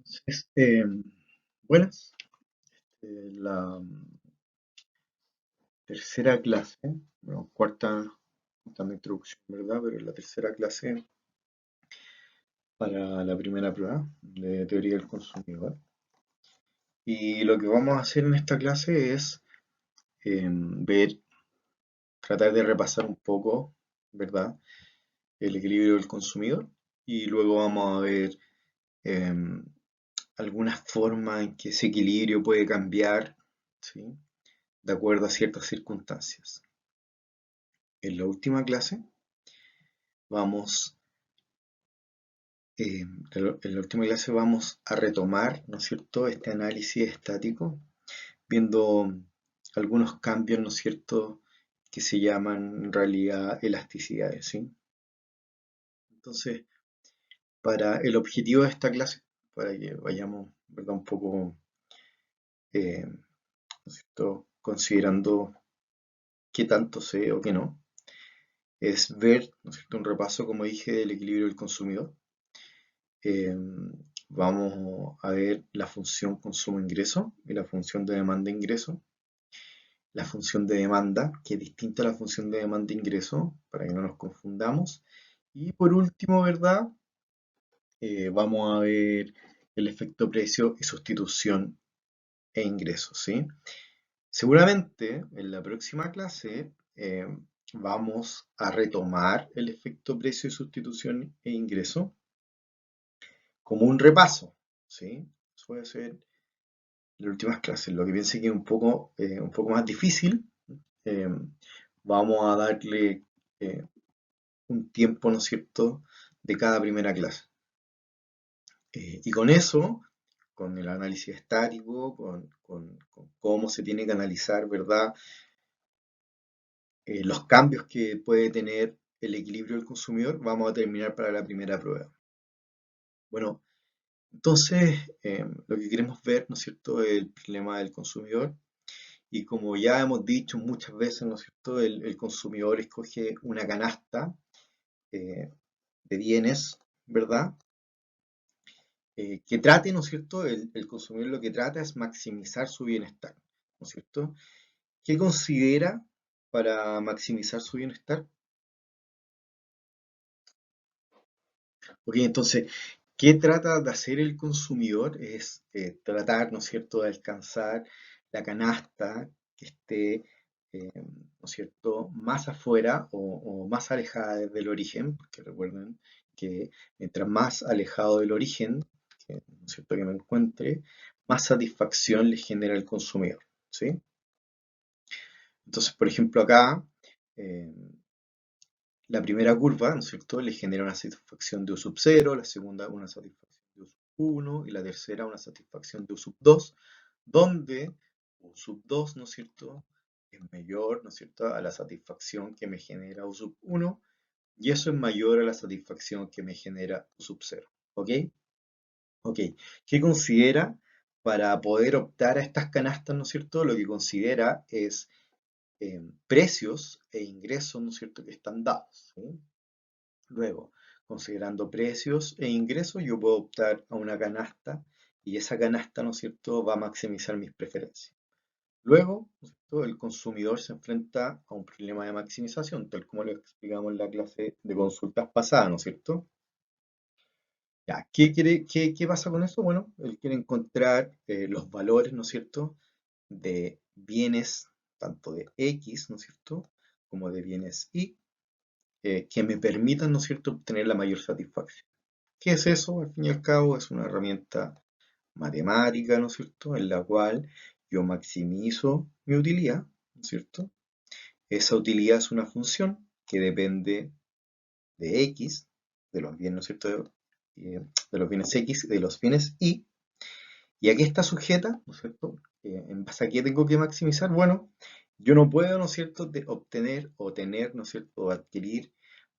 Entonces, buenas. La tercera clase, bueno, cuarta de introducción, ¿verdad? Pero la tercera clase para la primera prueba de teoría del consumidor. Y lo que vamos a hacer en esta clase es tratar de repasar un poco, ¿verdad? El equilibrio del consumidor. Y luego vamos a ver em, algunas formas en que ese equilibrio puede cambiar, ¿sí? De acuerdo a ciertas circunstancias. En la última clase vamos, en la última clase vamos a retomar, ¿no es cierto?, este análisis estático, viendo algunos cambios, ¿no es cierto?, que se llaman en realidad elasticidades, ¿sí? Entonces, para el objetivo de esta clase, para que vayamos, ¿verdad?, un poco, ¿no es cierto?, considerando qué tanto sé o qué no, es ver, ¿no es cierto?, un repaso, como dije, del equilibrio del consumidor. Eh, Vamos a ver la función consumo-ingreso y la función de demanda-ingreso. La función de demanda, que es distinta a la función de demanda-ingreso, para que no nos confundamos. Y por último, ¿verdad? Vamos a ver el efecto precio y sustitución e ingresos, ¿sí? Seguramente en la próxima clase vamos a retomar el efecto precio y sustitución e ingreso como un repaso, ¿sí? Eso puede ser las últimas clases. Lo que piense que es un poco más difícil, eh, vamos a darle eh, un tiempo, ¿no es cierto?, de cada primera clase. Y con eso, con el análisis estático, con cómo se tiene que analizar, ¿verdad?, los cambios que puede tener el equilibrio del consumidor, vamos a terminar para la primera prueba. Bueno, entonces, lo que queremos ver, ¿no es cierto?, es el problema del consumidor. Y como ya hemos dicho muchas veces, ¿no es cierto?, el consumidor escoge una canasta eh, de bienes, ¿verdad? Que trate, ¿no es cierto?, el consumidor lo que trata es maximizar su bienestar, ¿no es cierto? ¿Qué considera para maximizar su bienestar? Ok, entonces, ¿qué trata de hacer el consumidor? Es tratar, ¿no es cierto?, de alcanzar la canasta que esté, ¿no es cierto?, más afuera o más alejada del origen, porque recuerden que mientras más alejado del origen, ¿no es cierto?, que me encuentre, más satisfacción le genera el consumidor, ¿sí? Entonces, por ejemplo, acá, eh, la primera curva, ¿no es cierto?, le genera una satisfacción de U sub 0, la segunda una satisfacción de U sub 1 y la tercera una satisfacción de U sub 2, donde U sub 2, ¿no es cierto?, es mayor, ¿no es cierto?, a la satisfacción que me genera U sub 1 y eso es mayor a la satisfacción que me genera U sub 0. ¿Ok? Ok. ¿Qué considera para poder optar a estas canastas, ¿no es cierto? Lo que considera es precios e ingresos, ¿no es cierto?, que están dados, ¿sí? Luego, considerando precios e ingresos, yo puedo optar a una canasta y esa canasta, ¿no es cierto?, va a maximizar mis preferencias. Luego, ¿no es cierto?, el consumidor se enfrenta a un problema de maximización, tal como lo explicamos en la clase de consultas pasada, ¿no es cierto? Ya, ¿qué pasa con eso? Bueno, él quiere encontrar los valores, ¿no es cierto?, de bienes tanto de X, ¿no es cierto?, como de bienes Y, que me permitan, ¿no es cierto?, obtener la mayor satisfacción. ¿Qué es eso? Al fin y al cabo es una herramienta matemática, ¿no es cierto?, en la cual yo maximizo mi utilidad, ¿no es cierto? Esa utilidad es una función que depende de X, de los bienes, ¿no es cierto?, de los bienes X y de los bienes Y a qué está sujeta, ¿no es cierto? ¿En base a qué tengo que maximizar? Bueno, yo no puedo, ¿no es cierto?, obtener o tener, ¿no es cierto?, o adquirir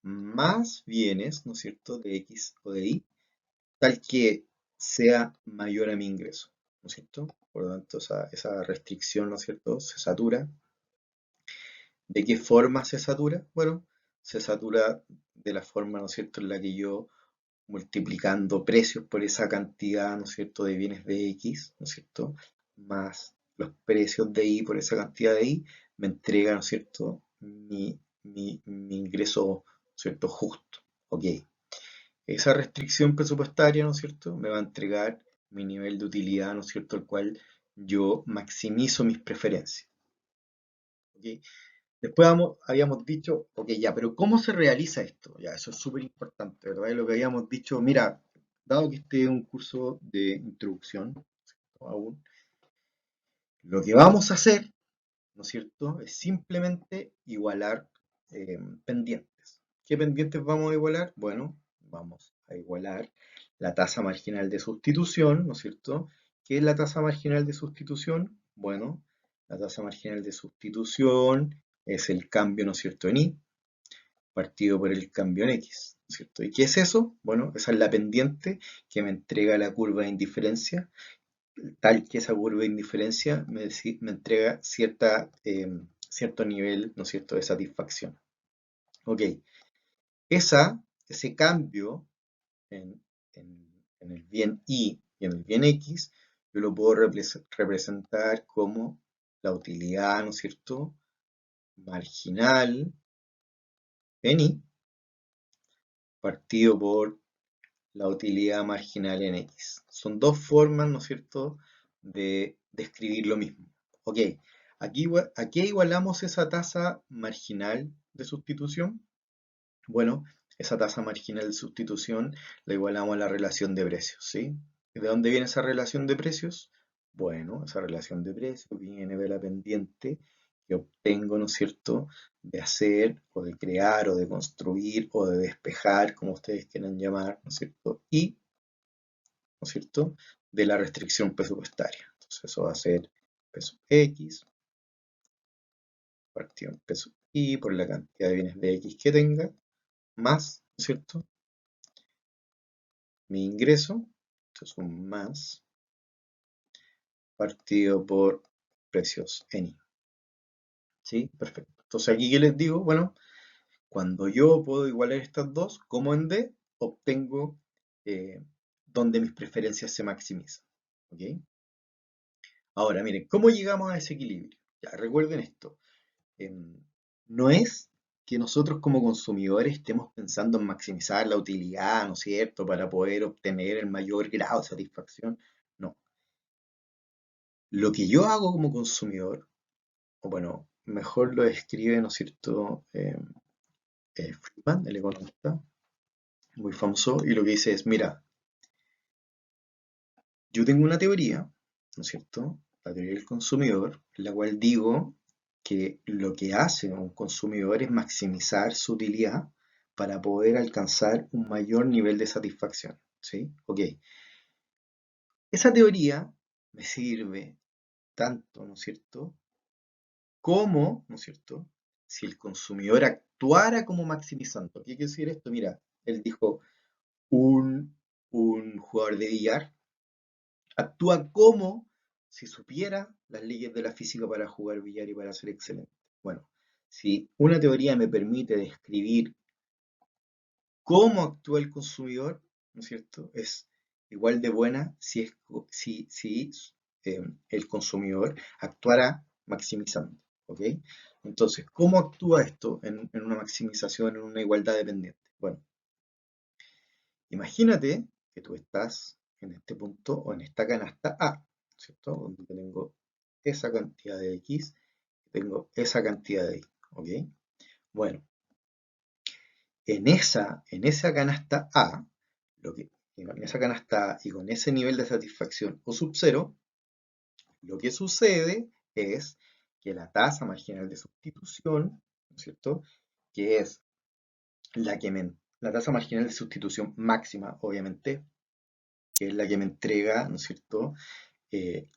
más bienes, ¿no es cierto?, de X o de Y, tal que sea mayor a mi ingreso, ¿no es cierto? Por lo tanto, esa restricción, ¿no es cierto?, se satura. ¿De qué forma se satura? Bueno, se satura de la forma, ¿no es cierto?, en la que yo multiplicando precios por esa cantidad, ¿no es cierto?, de bienes de X, ¿no es cierto?, más los precios de Y por esa cantidad de Y, me entrega, ¿no es cierto?, mi ingreso, ¿no es cierto?, justo. Ok. Esa restricción presupuestaria, ¿no es cierto?, me va a entregar mi nivel de utilidad, ¿no es cierto?, el cual yo maximizo mis preferencias. ¿Ok? Después habíamos dicho, ok, ya, pero ¿cómo se realiza esto? Ya, eso es súper importante, ¿verdad? Y lo que habíamos dicho, mira, dado que este es un curso de introducción, ¿no? Aún, lo que vamos a hacer, ¿no es cierto?, es simplemente igualar pendientes. ¿Qué pendientes vamos a igualar? Bueno, vamos a igualar la tasa marginal de sustitución, ¿no es cierto? ¿Qué es la tasa marginal de sustitución? Bueno, la tasa marginal de sustitución es el cambio, ¿no es cierto?, en Y, partido por el cambio en X, ¿no es cierto? ¿Y qué es eso? Bueno, esa es la pendiente que me entrega la curva de indiferencia, tal que esa curva de indiferencia me entrega cierto nivel, ¿no es cierto?, de satisfacción. Ok, ese cambio en, en el bien Y y en el bien X, yo lo puedo representar como la utilidad, ¿no es cierto?, marginal en Y, partido por la utilidad marginal en X. Son dos formas, ¿no es cierto?, de describir lo mismo. Ok, ¿a qué igualamos esa tasa marginal de sustitución? Bueno, esa tasa marginal de sustitución la igualamos a la relación de precios, ¿sí? ¿De dónde viene esa relación de precios? Bueno, esa relación de precios viene de la pendiente que obtengo, ¿no es cierto?, de hacer o de crear o de construir o de despejar, como ustedes quieran llamar, ¿no es cierto? Y, ¿no es cierto?, de la restricción presupuestaria. Entonces eso va a ser peso X partido en peso Y por la cantidad de bienes de X que tenga, más, ¿no es cierto?, mi ingreso, esto es un más, partido por precios en I. ¿Sí? Perfecto. Entonces aquí, ¿qué les digo? Bueno, cuando yo puedo igualar estas dos, como en D, obtengo donde mis preferencias se maximizan. ¿Ok? Ahora, miren, ¿cómo llegamos a ese equilibrio? Ya, recuerden esto. No es que nosotros como consumidores estemos pensando en maximizar la utilidad, ¿no es cierto?, para poder obtener el mayor grado de satisfacción. No. Lo que yo hago como consumidor, o bueno, mejor lo describe, ¿no es cierto?, Friedman, el economista, muy famoso, y lo que dice es, mira, yo tengo una teoría, ¿no es cierto?, la teoría del consumidor, en la cual digo que lo que hace un consumidor es maximizar su utilidad para poder alcanzar un mayor nivel de satisfacción, ¿sí? Ok, esa teoría me sirve tanto, ¿no es cierto?, como, ¿no es cierto?, si el consumidor actuara como maximizando. ¿Qué quiere decir esto? Mira, él dijo, un jugador de billar actúa como si supiera las leyes de la física para jugar billar y para ser excelente. Bueno, si una teoría me permite describir cómo actúa el consumidor, ¿no es cierto?, es igual de buena si el consumidor actuara maximizando. ¿Ok? Entonces, ¿cómo actúa esto en una maximización, en una igualdad dependiente? Bueno, imagínate que tú estás en este punto o en esta canasta A, ¿cierto? Donde tengo esa cantidad de X y tengo esa cantidad de Y, ¿ok? Bueno, en esa canasta A, en esa canasta A y con ese nivel de satisfacción O sub 0, lo que sucede es que la tasa marginal de sustitución, ¿no es cierto?, que es la tasa marginal de sustitución máxima, obviamente, que es la que me entrega, ¿no es cierto?,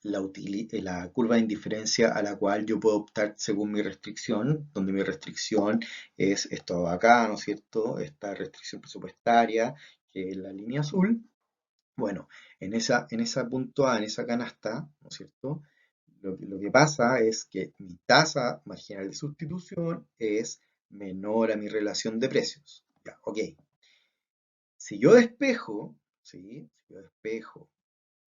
la curva de indiferencia a la cual yo puedo optar según mi restricción, donde mi restricción es esto de acá, ¿no es cierto?, esta restricción presupuestaria, que es la línea azul. Bueno, en esa punto A, en esa canasta, ¿no es cierto?, lo que pasa es que mi tasa marginal de sustitución es menor a mi relación de precios. Ya, ok. Si yo despejo, ¿sí? Si yo despejo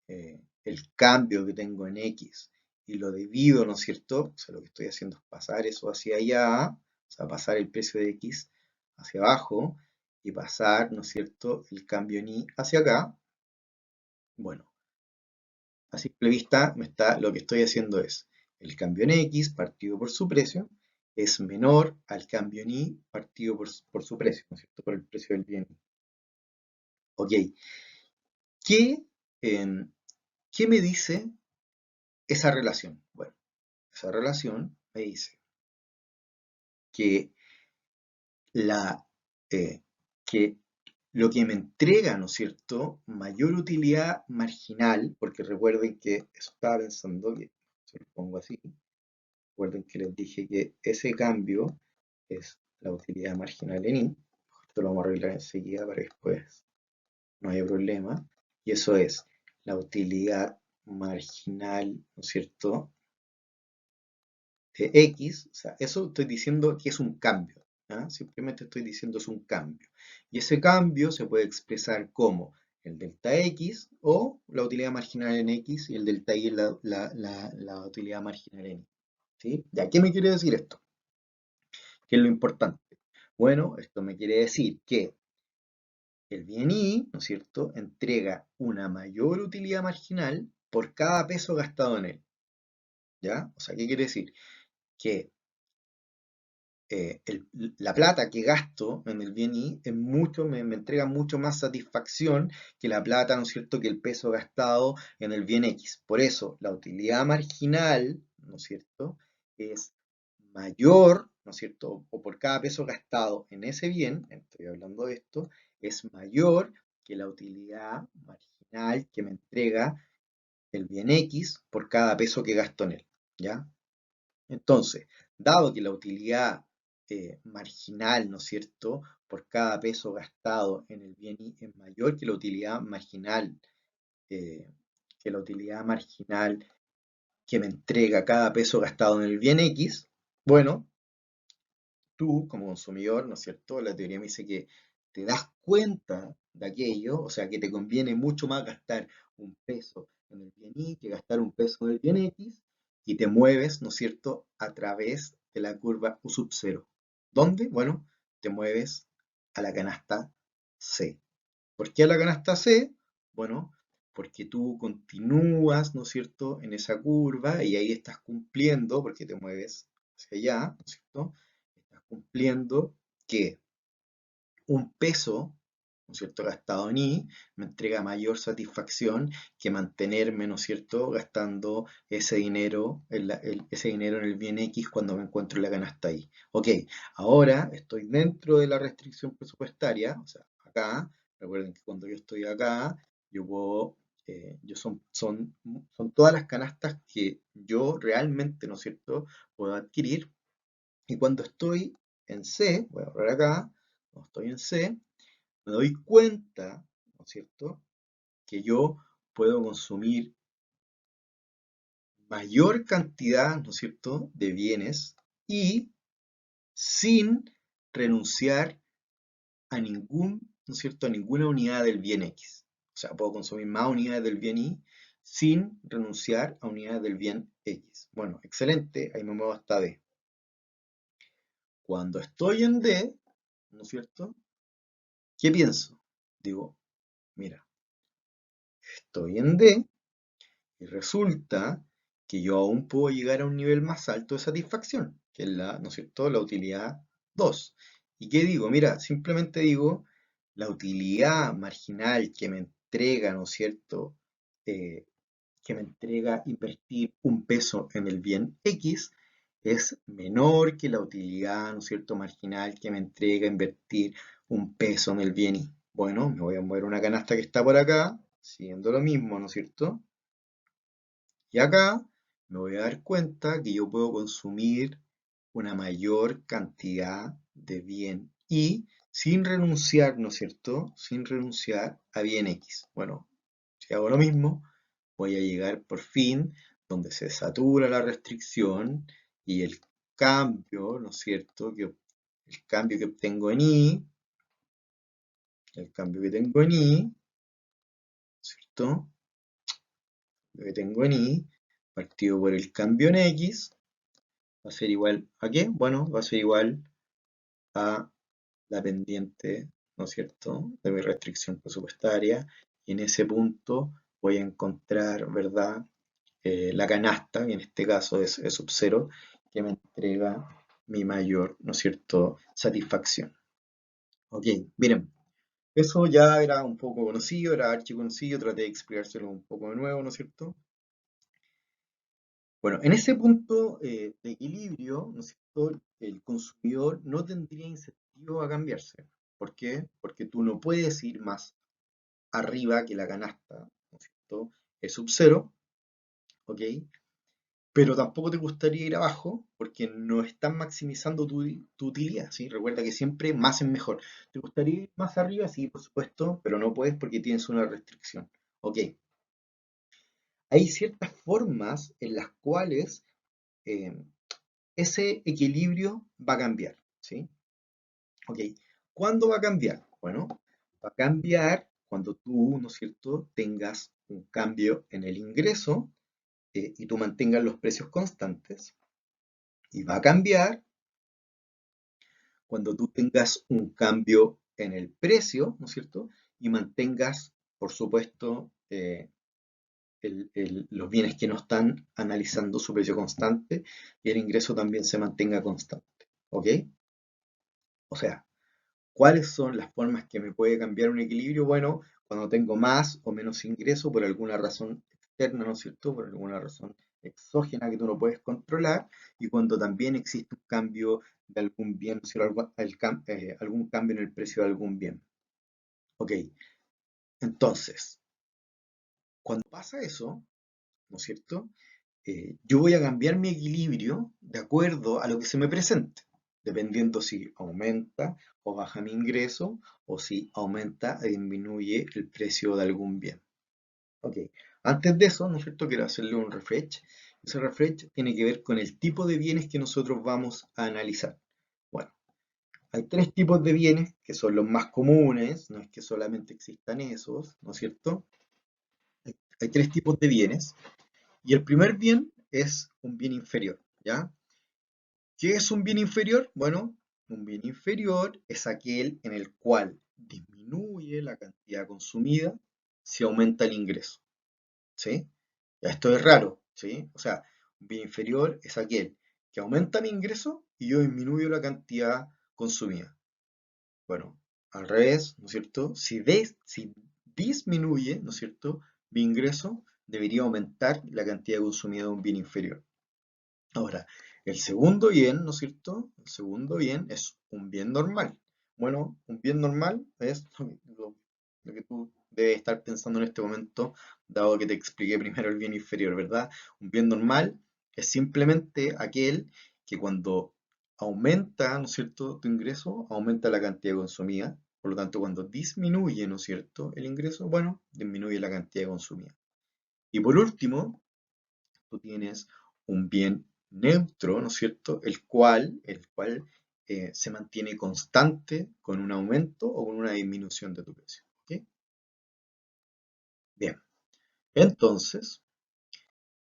el cambio que tengo en X y lo divido, ¿no es cierto? O sea, lo que estoy haciendo es pasar eso hacia allá, o sea, pasar el precio de X hacia abajo y pasar, ¿no es cierto?, el cambio en Y hacia acá. Bueno, a simple vista lo que estoy haciendo es el cambio en X partido por su precio es menor al cambio en Y partido por su precio, ¿no es cierto? Por el precio del bien. Ok, ¿qué, em, ¿qué me dice esa relación? Bueno, esa relación me dice que, la, que lo que me entrega, ¿no es cierto?, mayor utilidad marginal, porque recuerden que eso estaba pensando, que se lo pongo así, recuerden que les dije que ese cambio es la utilidad marginal en I, esto lo vamos a arreglar enseguida para que después no haya problema, y eso es la utilidad marginal, ¿no es cierto?, de X, o sea, eso estoy diciendo que es un cambio, ¿ah? Simplemente estoy diciendo es un cambio. Y ese cambio se puede expresar como el delta X o la utilidad marginal en X y el delta Y es la utilidad marginal en Y. ¿Sí? ¿Ya qué me quiere decir esto? ¿Qué es lo importante? Bueno, esto me quiere decir que el bien Y, ¿no es cierto?, entrega una mayor utilidad marginal por cada peso gastado en él. ¿Ya? O sea, ¿qué quiere decir? Que la plata que gasto en el bien Y es me entrega mucho más satisfacción que la plata, ¿no es cierto?, que el peso gastado en el bien X. Por eso, la utilidad marginal, ¿no es cierto?, es mayor, ¿no es cierto?, o por cada peso gastado en ese bien, estoy hablando de esto, es mayor que la utilidad marginal que me entrega el bien X por cada peso que gasto en él, ¿ya? Entonces, dado que la utilidad marginal, ¿no es cierto?, por cada peso gastado en el bien Y es mayor eh, que la utilidad marginal que me entrega cada peso gastado en el bien X, bueno, tú como consumidor, ¿no es cierto?, la teoría me dice que te das cuenta de aquello, o sea, que te conviene mucho más gastar un peso en el bien Y que gastar un peso en el bien X, y te mueves, ¿no es cierto?, a través de la curva U sub 0. ¿Dónde? Bueno, te mueves a la canasta C. ¿Por qué a la canasta C? Bueno, porque tú continúas, ¿no es cierto?, en esa curva y ahí estás cumpliendo, porque te mueves hacia allá, ¿no es cierto?, estás cumpliendo que un peso, ¿no es cierto?, gastado en I, me entrega mayor satisfacción que mantenerme, ¿no es cierto?, gastando ese dinero en el bien X cuando me encuentro en la canasta Y. Ok, ahora estoy dentro de la restricción presupuestaria, o sea, acá, recuerden que cuando yo estoy acá, yo puedo, son todas las canastas que yo realmente, ¿no es cierto?, puedo adquirir. Y cuando estoy en C, voy a borrar acá, cuando estoy en C, me doy cuenta, ¿no es cierto?, que yo puedo consumir mayor cantidad, ¿no es cierto?, de bienes y sin renunciar a ¿no es cierto?, a ninguna unidad del bien X. O sea, puedo consumir más unidades del bien Y sin renunciar a unidades del bien X. Bueno, excelente, ahí me muevo hasta D. Cuando estoy en D, ¿no es cierto?, ¿qué pienso? Digo, mira, estoy en D y resulta que yo aún puedo llegar a un nivel más alto de satisfacción, que es ¿no es cierto?, la utilidad 2. ¿Y qué digo? Mira, simplemente digo, la utilidad marginal que me entrega, ¿no es cierto?, eh, que me entrega invertir un peso en el bien X es menor que la utilidad, ¿no es cierto?, marginal que me entrega invertir un peso en el bien Y. Bueno, me voy a mover una canasta que está por acá, siguiendo lo mismo, ¿no es cierto? Y acá me voy a dar cuenta que yo puedo consumir una mayor cantidad de bien Y sin renunciar, ¿no es cierto?, sin renunciar a bien X. Bueno, si hago lo mismo, voy a llegar por fin donde se satura la restricción y el cambio, ¿no es cierto?, el cambio que obtengo en Y el cambio que tengo en I, ¿cierto? Lo que tengo en I, partido por el cambio en X, va a ser igual a ¿qué? Bueno, va a ser igual a la pendiente, ¿no es cierto?, de mi restricción presupuestaria. Y en ese punto voy a encontrar, ¿verdad?, la canasta, que en este caso es sub 0, que me entrega mi mayor, ¿no es cierto?, satisfacción. Ok, miren, eso ya era un poco conocido, era archiconocido, traté de explicárselo un poco de nuevo, ¿no es cierto? Bueno, en ese punto de equilibrio, ¿no es cierto?, el consumidor no tendría incentivo a cambiarse. ¿Por qué? Porque tú no puedes ir más arriba que la canasta, ¿no es cierto?, es sub 0, ¿ok? Pero tampoco te gustaría ir abajo porque no están maximizando tu utilidad, ¿sí? Recuerda que siempre más es mejor. ¿Te gustaría ir más arriba? Sí, por supuesto, pero no puedes porque tienes una restricción. Ok, hay ciertas formas en las cuales eh, ese equilibrio va a cambiar, ¿sí? Ok, ¿cuándo va a cambiar? Bueno, va a cambiar cuando tú, ¿no es cierto?, tengas un cambio en el ingreso y tú mantengas los precios constantes. Y va a cambiar cuando tú tengas un cambio en el precio, ¿no es cierto? Y mantengas, por supuesto, los bienes que no están analizando su precio constante y el ingreso también se mantenga constante. ¿Ok? O sea, ¿cuáles son las formas que me puede cambiar un equilibrio? Bueno, cuando tengo más o menos ingreso por alguna razón externa, ¿no es cierto? Por alguna razón exógena que tú no puedes controlar y cuando también existe un cambio de algún bien, ¿no es cierto? Algún cambio en el precio de algún bien. Ok, entonces, cuando pasa eso, ¿no es cierto? Yo voy a cambiar mi equilibrio de acuerdo a lo que se me presente, dependiendo si aumenta o baja mi ingreso o si aumenta o disminuye el precio de algún bien. Ok, antes de eso, ¿no es cierto? Quiero hacerle un refresh. Ese refresh tiene que ver con el tipo de bienes que nosotros vamos a analizar. Bueno, hay tres tipos de bienes que son los más comunes, no es que solamente existan esos, ¿no es cierto? Hay tres tipos de bienes. Y el primer bien es un bien inferior, ¿ya? ¿Qué es un bien inferior? Bueno, un bien inferior es aquel en el cual disminuye la cantidad consumida si aumenta el ingreso, ¿sí? Ya esto es raro, ¿sí? O sea, un bien inferior es aquel que aumenta mi ingreso y yo disminuyo la cantidad consumida. Bueno, al revés, ¿no es cierto? Si disminuye, ¿no es cierto?, mi ingreso, debería aumentar la cantidad consumida de un bien inferior. Ahora, el segundo bien, ¿no es cierto? El segundo bien es un bien normal. Bueno, un bien normal es lo que tú debes estar pensando en este momento, dado que te expliqué primero el bien inferior, ¿verdad? Un bien normal es simplemente aquel que cuando aumenta, ¿no es cierto?, tu ingreso, aumenta la cantidad consumida. Por lo tanto, cuando disminuye, ¿no es cierto?, el ingreso, bueno, disminuye la cantidad consumida. Y por último, tú tienes un bien neutro, ¿no es cierto? El cual se mantiene constante con un aumento o con una disminución de tu precio. ¿Ok? Bien, entonces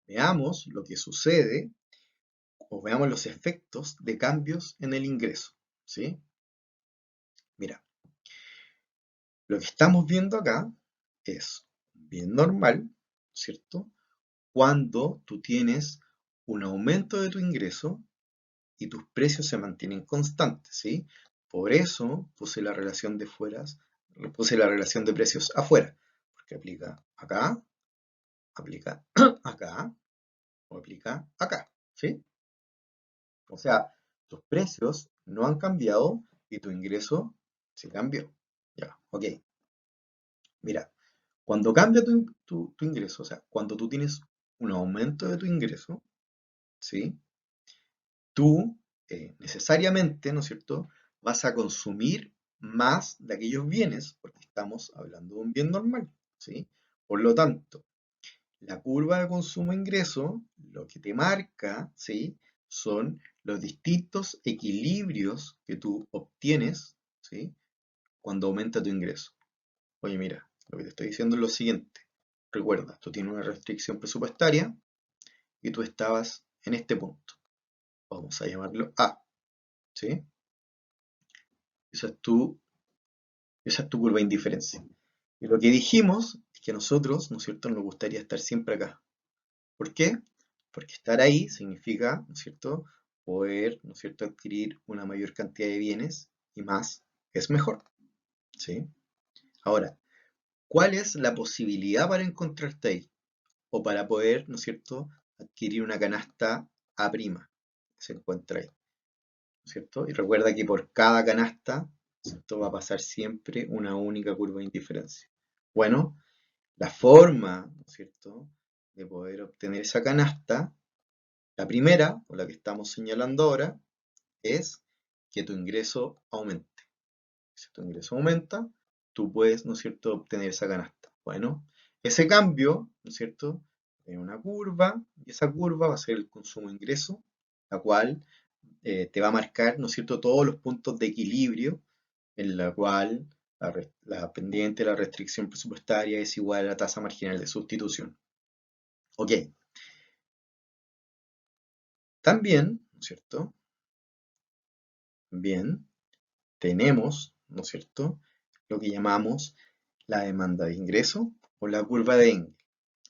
veamos lo que sucede o veamos los efectos de cambios en el ingreso. ¿Sí? Mira, lo que estamos viendo acá es un bien normal, ¿cierto? Cuando tú tienes un aumento de tu ingreso y tus precios se mantienen constantes, ¿sí? Por eso puse la relación de precios afuera, porque aplica acá, aplica acá o aplica acá, ¿sí? O sea, tus precios no han cambiado y tu ingreso sí cambió. Ya, ok. Mira, cuando cambia tu ingreso, o sea, cuando tú tienes un aumento de tu ingreso, ¿sí? Tú necesariamente, ¿no es cierto?, vas a consumir más de aquellos bienes, porque estamos hablando de un bien normal, ¿sí? Por lo tanto, la curva de consumo-ingreso, lo que te marca, ¿sí?, son los distintos equilibrios que tú obtienes, ¿sí?, cuando aumenta tu ingreso. Oye, mira, lo que te estoy diciendo es lo siguiente. Recuerda, tú tienes una restricción presupuestaria y tú estabas en este punto. Vamos a llamarlo A, ¿sí? Esa es tu, esa es tu curva de indiferencia. Y lo que dijimos es que a nosotros, ¿no es cierto?, nos gustaría estar siempre acá. ¿Por qué? Porque estar ahí significa, ¿no es cierto?, poder, ¿no es cierto?, adquirir una mayor cantidad de bienes y más es mejor, ¿sí? Ahora, ¿cuál es la posibilidad para encontrarte ahí? O para poder, ¿no es cierto?, adquirir una canasta A' que se encuentra ahí, ¿no es cierto? Y recuerda que por cada canasta, ¿cierto?, va a pasar siempre una única curva de indiferencia. Bueno, la forma, ¿no es cierto?, de poder obtener esa canasta, la primera, o la que estamos señalando ahora, es que tu ingreso aumente. Si tu ingreso aumenta, tú puedes, ¿no es cierto?, obtener esa canasta. Bueno, ese cambio, ¿no es cierto?, en una curva, y esa curva va a ser el consumo-ingreso, la cual te va a marcar, ¿no es cierto?, todos los puntos de equilibrio en la cual la pendiente de la restricción presupuestaria es igual a la tasa marginal de sustitución. Ok, también, ¿no es cierto?, bien, tenemos, ¿no es cierto?, lo que llamamos la demanda de ingreso o la curva de Engel.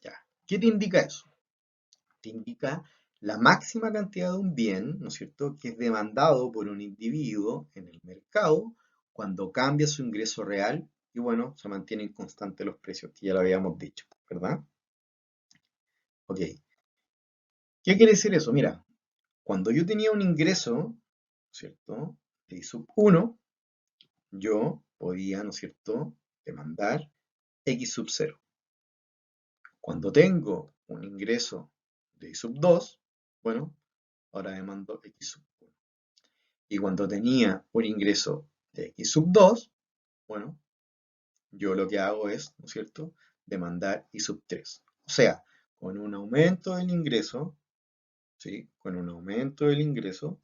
Ya. ¿Qué te indica eso? Te indica la máxima cantidad de un bien, ¿no es cierto?, que es demandado por un individuo en el mercado cuando cambia su ingreso real y bueno, se mantienen constantes los precios, que ya lo habíamos dicho, ¿verdad? Ok. ¿Qué quiere decir eso? Mira, cuando yo tenía un ingreso, ¿cierto?, de I sub 1, yo podía, ¿no es cierto?, demandar X sub 0. Cuando tengo un ingreso de I sub 2, bueno, ahora demando X sub 1. Y cuando tenía un ingreso de X sub 2, bueno, yo lo que hago es, ¿no es cierto?, demandar I sub 3. O sea, con un aumento del ingreso, ¿sí?, con un aumento del ingreso,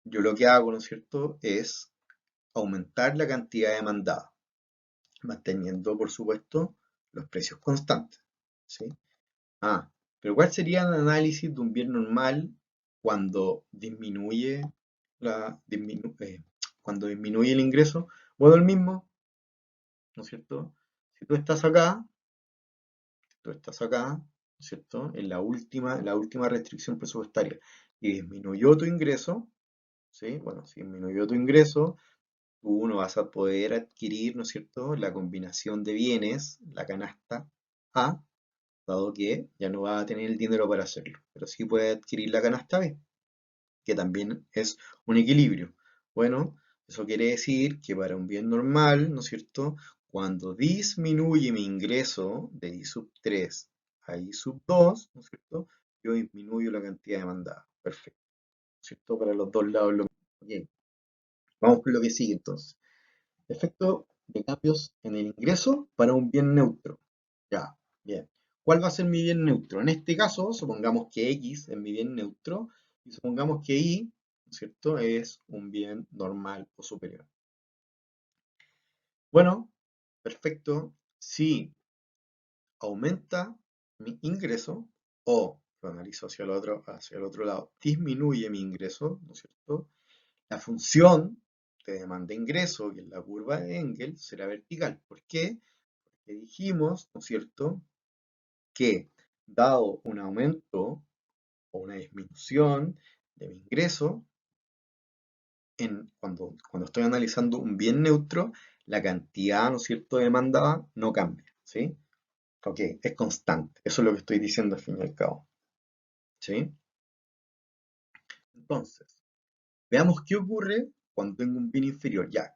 yo lo que hago, ¿no es cierto?, es aumentar la cantidad demandada, manteniendo, por supuesto, los precios constantes, ¿sí? Ah, pero ¿cuál sería el análisis de un bien normal cuando disminuye cuando disminuye el ingreso? Bueno, el mismo, ¿no es cierto? Si tú estás acá, ¿no es cierto?, en la última restricción presupuestaria y disminuyó tu ingreso, ¿sí? Bueno, si disminuyó tu ingreso, tú no vas a poder adquirir, ¿no es cierto?, la combinación de bienes, la canasta A, dado que ya no vas a tener el dinero para hacerlo, pero sí puedes adquirir la canasta B, que también es un equilibrio. Bueno, eso quiere decir que para un bien normal, ¿no es cierto?, cuando disminuye mi ingreso de I sub 3 a I sub 2, ¿no es cierto?, yo disminuyo la cantidad demandada. Perfecto, ¿no es cierto? Para los dos lados lo mismo. Ok, vamos con lo que sigue entonces. Efecto de cambios en el ingreso para un bien neutro. Ya, bien. ¿Cuál va a ser mi bien neutro? En este caso, supongamos que X es mi bien neutro y supongamos que Y, ¿no es cierto?, es un bien normal o superior. Bueno, perfecto. Si aumenta mi ingreso o, lo analizo hacia el otro lado, disminuye mi ingreso, ¿no es cierto?, la función de demanda de ingreso, que es la curva de Engel, será vertical. ¿Por qué? Porque dijimos, ¿no es cierto?, que dado un aumento o una disminución de mi ingreso, cuando estoy analizando un bien neutro, la cantidad, ¿no es cierto?, demandada no cambia, ¿sí? Ok, es constante. Eso es lo que estoy diciendo al fin y al cabo, ¿sí? Entonces, veamos qué ocurre cuando tengo un bien inferior. Ya,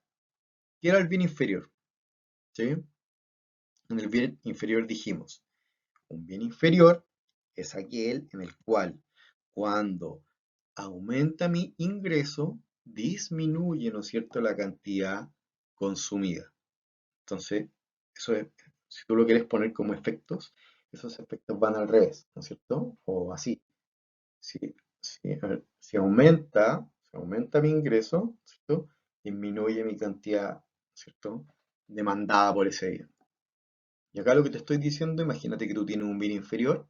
¿qué era el bien inferior? ¿Sí? En el bien inferior dijimos, un bien inferior es aquel en el cual cuando aumenta mi ingreso, disminuye, ¿no es cierto?, la cantidad consumida. Entonces, eso es, si tú lo quieres poner como efectos, esos efectos van al revés, ¿no es cierto? O así. Si, a ver, si aumenta mi ingreso, ¿cierto?, disminuye mi cantidad, ¿cierto?, demandada por ese bien. Y acá lo que te estoy diciendo, imagínate que tú tienes un bien inferior,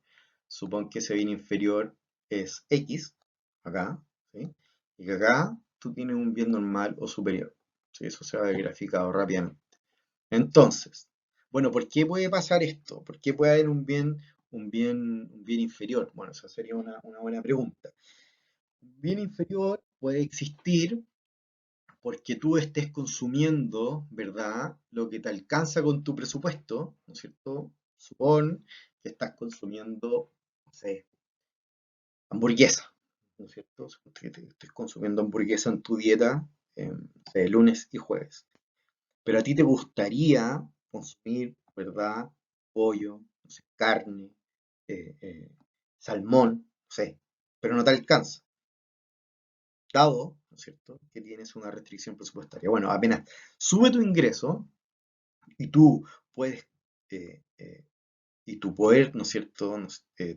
supón que ese bien inferior es X, acá, ¿sí? Y que acá tú tienes un bien normal o superior, ¿sí? Eso se va a ver graficado rápidamente. Entonces, bueno, ¿por qué puede pasar esto? ¿Por qué puede haber un bien inferior? Bueno, esa sería una buena pregunta. Un bien inferior puede existir porque tú estés consumiendo, ¿verdad? Lo que te alcanza con tu presupuesto, ¿no es cierto? Supón que estás consumiendo, no sé, hamburguesa, ¿no es cierto? Que te estés consumiendo hamburguesa en tu dieta, no sé, lunes y jueves. Pero a ti te gustaría consumir, ¿verdad? Pollo, no sé, carne, eh, eh, salmón, no sé, pero no te alcanza, dado, ¿no es cierto?, que tienes una restricción presupuestaria. Bueno, apenas sube tu ingreso y tú puedes, y tu poder, ¿no es cierto?,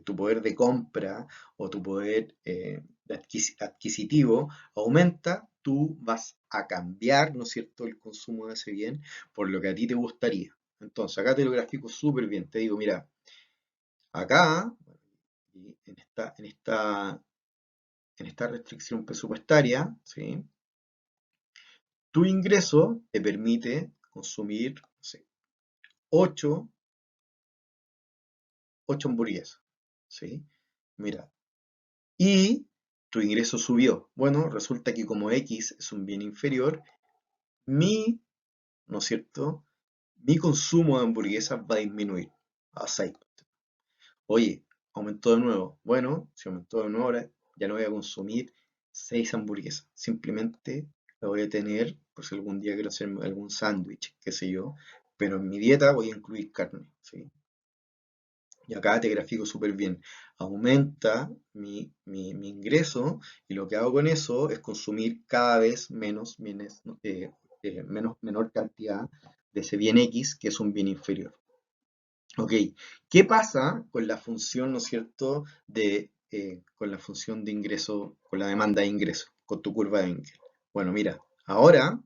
tu poder de compra o tu poder adquisitivo aumenta, tú vas a cambiar, ¿no es cierto?, el consumo de ese bien por lo que a ti te gustaría. Entonces, acá te lo grafico súper bien. Te digo, mira, acá, y en esta restricción presupuestaria, ¿sí?, tu ingreso te permite consumir, no sé, 8 hamburguesas, ¿sí? Mira, y tu ingreso subió. Bueno, resulta que como X es un bien inferior, mi, ¿no es cierto? Mi consumo de hamburguesas va a disminuir a 6. Oye, aumentó de nuevo. Bueno, si aumentó de nuevo ahora, ya no voy a consumir 6 hamburguesas. Simplemente la voy a tener por si algún día quiero hacerme algún sándwich, qué sé yo. Pero en mi dieta voy a incluir carne, ¿sí? Y acá te grafico súper bien. Aumenta mi ingreso y lo que hago con eso es consumir cada vez menos bienes, ¿no? Menor cantidad de ese bien X, que es un bien inferior. Ok, ¿qué pasa con la función, ¿no es cierto?, con la función de ingreso, con la demanda de ingreso, con tu curva de Engel? Bueno, mira, ahora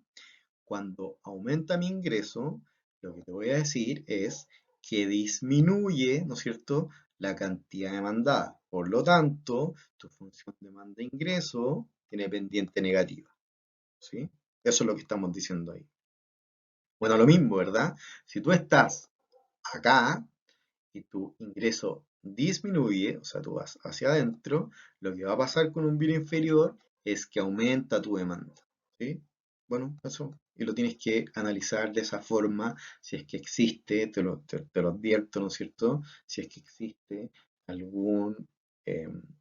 cuando aumenta mi ingreso, lo que te voy a decir es que disminuye, ¿no es cierto?, la cantidad demandada. Por lo tanto, tu función demanda-ingreso tiene pendiente negativa, ¿sí? Eso es lo que estamos diciendo ahí. Bueno, lo mismo, ¿verdad? Si tú estás acá y tu ingreso disminuye, o sea, tú vas hacia adentro, lo que va a pasar con un bien inferior es que aumenta tu demanda, ¿sí? Bueno, eso, y lo tienes que analizar de esa forma, si es que existe, te lo advierto, ¿no es cierto? Si es que existe algún,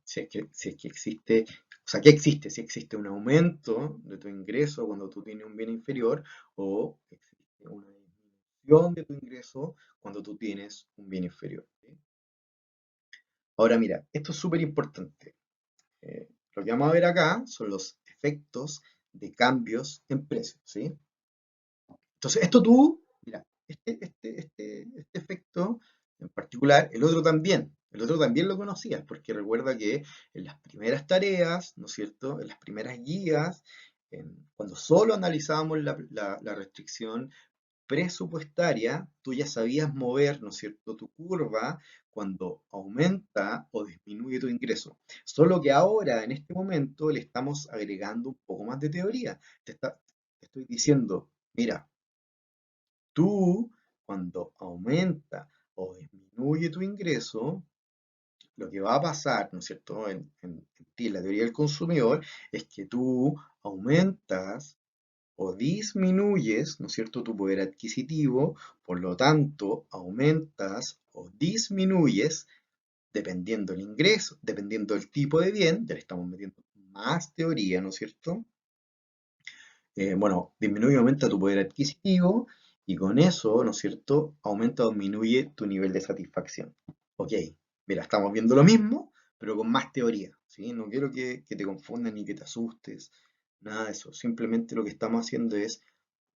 si es que existe, o sea, ¿qué existe? Si existe un aumento de tu ingreso cuando tú tienes un bien inferior o existe una disminución de tu ingreso cuando tú tienes un bien inferior, ¿sí? Ahora mira, esto es súper importante. Lo que vamos a ver acá son los efectos de cambios en precios, ¿sí? Entonces, esto tú, mira, este efecto en particular, el otro también lo conocías, porque recuerda que en las primeras tareas, ¿no es cierto?, en las primeras guías, cuando solo analizábamos la restricción presupuestaria, tú ya sabías mover, ¿no es cierto?, tu curva cuando aumenta o disminuye tu ingreso. Solo que ahora, en este momento, le estamos agregando un poco más de teoría. Te estoy diciendo, mira, tú cuando aumenta o disminuye tu ingreso, lo que va a pasar, ¿no es cierto?, en ti, en la teoría del consumidor, es que tú aumentas o disminuyes, ¿no es cierto?, tu poder adquisitivo, por lo tanto, aumentas o disminuyes, dependiendo el ingreso, dependiendo del tipo de bien, ya le estamos metiendo más teoría, ¿no es cierto? Bueno, disminuye o aumenta tu poder adquisitivo y con eso, ¿no es cierto?, aumenta o disminuye tu nivel de satisfacción. Ok, mira, estamos viendo lo mismo, pero con más teoría, ¿sí? No quiero que te confundas ni que te asustes, nada de eso. Simplemente lo que estamos haciendo es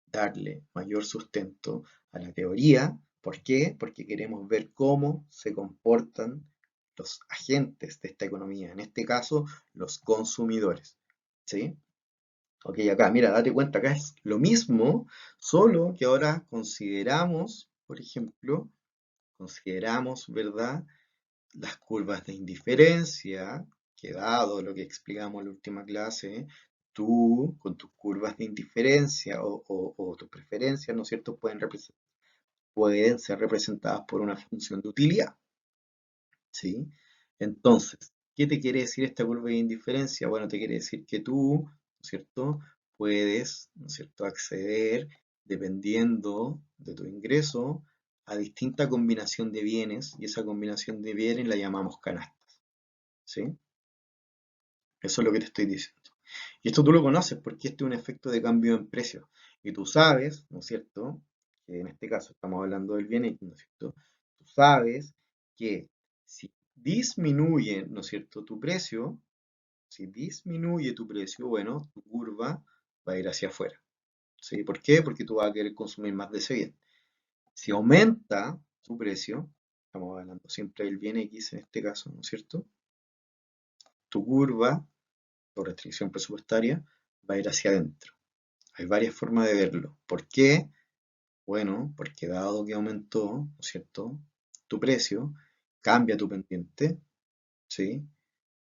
darle mayor sustento a la teoría. ¿Por qué? Porque queremos ver cómo se comportan los agentes de esta economía, en este caso, los consumidores, ¿sí? Ok, acá, mira, date cuenta, acá es lo mismo, solo que ahora consideramos, por ejemplo, consideramos, ¿verdad? Las curvas de indiferencia, que dado lo que explicamos en la última clase, tú con tus curvas de indiferencia o tus preferencias, ¿no es cierto?, pueden ser representadas por una función de utilidad, ¿sí? Entonces, ¿qué te quiere decir esta curva de indiferencia? Bueno, te quiere decir que tú, ¿no es cierto?, puedes, ¿no es cierto?, acceder, dependiendo de tu ingreso, a distinta combinación de bienes, y esa combinación de bienes la llamamos canasta, ¿sí? Eso es lo que te estoy diciendo. Y esto tú lo conoces porque este es un efecto de cambio en precio. Y tú sabes, ¿no es cierto? Que en este caso estamos hablando del bien X, ¿no es cierto? Tú sabes que si disminuye, ¿no es cierto?, tu precio, si disminuye tu precio, bueno, tu curva va a ir hacia afuera. ¿Sí? ¿Por qué? Porque tú vas a querer consumir más de ese bien. Si aumenta tu precio, estamos hablando siempre del bien X en este caso, ¿no es cierto? Tu curva o restricción presupuestaria va a ir hacia adentro. Hay varias formas de verlo. ¿Por qué? Bueno, porque dado que aumentó, ¿no es cierto?, tu precio, cambia tu pendiente, ¿sí?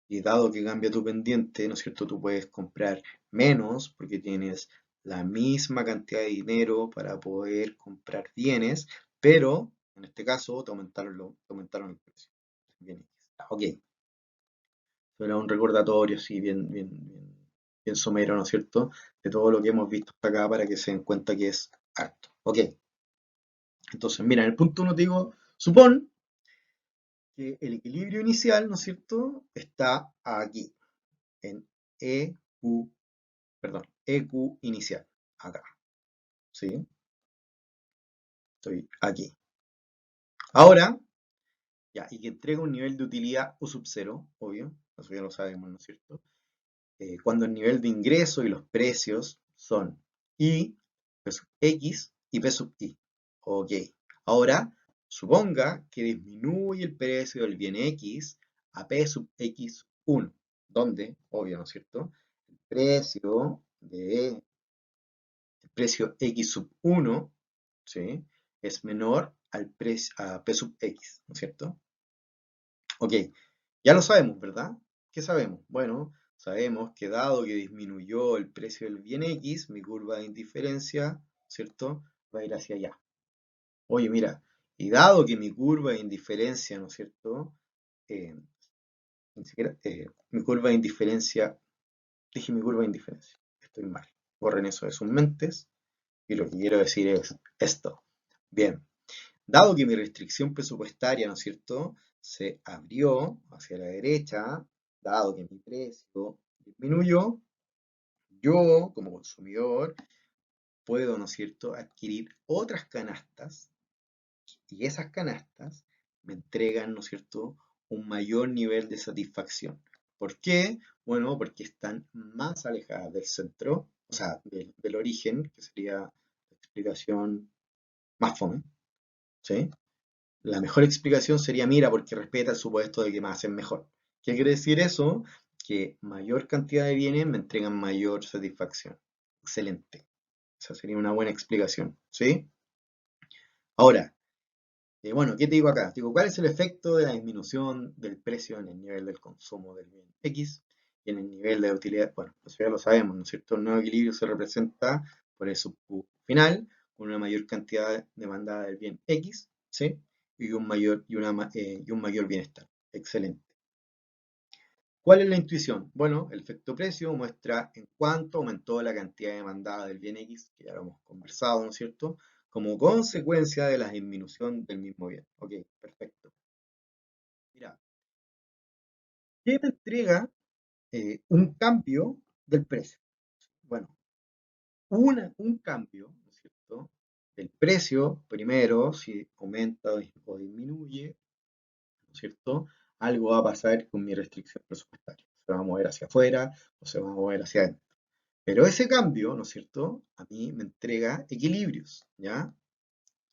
Y dado que cambia tu pendiente, ¿no es cierto?, tú puedes comprar menos porque tienes la misma cantidad de dinero para poder comprar bienes, pero en este caso te aumentaron el precio. Bien, ok. Era un recordatorio así bien somero, ¿no es cierto?, de todo lo que hemos visto hasta acá para que se den cuenta que es harto. Ok, entonces mira, en el punto uno te digo, supón que el equilibrio inicial, ¿no es cierto?, está aquí, en EQ, perdón, EQ inicial, acá, ¿sí? Estoy aquí. Ahora, ya, y que entrega un nivel de utilidad U sub 0, obvio, eso ya lo sabemos, ¿no es cierto? Cuando el nivel de ingreso y los precios son I, P sub X y P sub I. Ok. Ahora, suponga que disminuye el precio del bien X a P sub X1, donde, obvio, ¿no es cierto?, el precio de el precio X sub 1, ¿sí?, es menor al precio a P sub X, ¿no es cierto? Ok, ya lo sabemos, ¿verdad? ¿Qué sabemos? Bueno, sabemos que dado que disminuyó el precio del bien X, mi curva de indiferencia, ¿cierto?, va a ir hacia allá. Oye, mira, y dado que mi curva de indiferencia, ¿no es cierto?, ni siquiera, mi curva de indiferencia, dije mi curva de indiferencia, estoy mal. Borren eso de sus mentes, y lo que quiero decir es esto. Bien, dado que mi restricción presupuestaria, ¿no es cierto?, se abrió hacia la derecha, dado que mi precio disminuyó, yo como consumidor puedo, ¿no es cierto?, adquirir otras canastas y esas canastas me entregan, ¿no es cierto?, un mayor nivel de satisfacción. ¿Por qué? Bueno, porque están más alejadas del centro, o sea, del origen, que sería la explicación más fome, ¿sí? La mejor explicación sería, mira, porque respeta el supuesto de que me hacen mejor. ¿Qué quiere decir eso? Que mayor cantidad de bienes me entregan mayor satisfacción. Excelente. Esa sería una buena explicación, ¿sí? Ahora, bueno, ¿qué te digo acá? Digo, ¿cuál es el efecto de la disminución del precio en el nivel del consumo del bien X y en el nivel de utilidad? Bueno, eso ya lo sabemos, ¿no es cierto? El nuevo equilibrio se representa por el subQ final, con una mayor cantidad demandada del bien X, ¿sí? Y y un mayor bienestar. Excelente. ¿Cuál es la intuición? Bueno, el efecto precio muestra en cuánto aumentó la cantidad demandada del bien X, que ya lo hemos conversado, ¿no es cierto?, como consecuencia de la disminución del mismo bien. Ok, perfecto. Mira, ¿qué me entrega un cambio del precio? Bueno, un cambio, ¿no es cierto?, del precio, primero, si aumenta o disminuye, ¿no es cierto?, algo va a pasar con mi restricción presupuestaria. Se va a mover hacia afuera o se va a mover hacia adentro. Pero ese cambio, ¿no es cierto?, a mí me entrega equilibrios, ¿ya?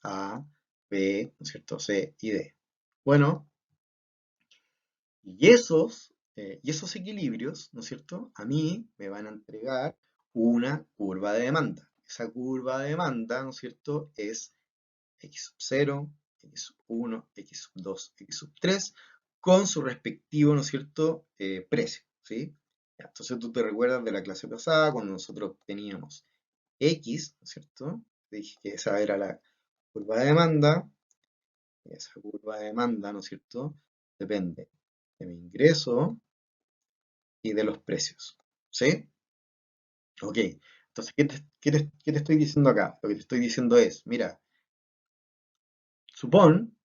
A, B, ¿no es cierto?, C y D. Bueno, y esos equilibrios, ¿no es cierto?, a mí me van a entregar una curva de demanda. Esa curva de demanda, ¿no es cierto?, es x sub 0, x sub 1, x sub 2, x sub 3, con su respectivo, ¿no es cierto?, precio, ¿sí? Ya, entonces tú te recuerdas de la clase pasada, cuando nosotros teníamos x, ¿no es cierto? Te dije que esa era la curva de demanda, y esa curva de demanda, ¿no es cierto?, depende de mi ingreso y de los precios, ¿sí? Ok, entonces, ¿qué te estoy diciendo acá? Lo que te estoy diciendo es, mira, supón,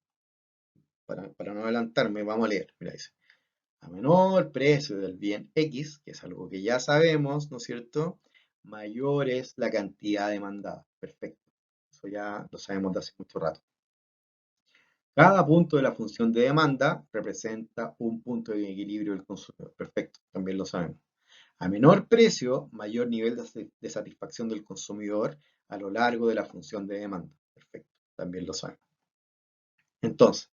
para no adelantarme, vamos a leer, mira, dice, a menor precio del bien X, que es algo que ya sabemos, ¿no es cierto?, mayor es la cantidad demandada. Perfecto, eso ya lo sabemos de hace mucho rato. Cada punto de la función de demanda representa un punto de equilibrio del consumidor. Perfecto, también lo sabemos. A menor precio, mayor nivel de satisfacción del consumidor a lo largo de la función de demanda. Perfecto, también lo sabemos. Entonces,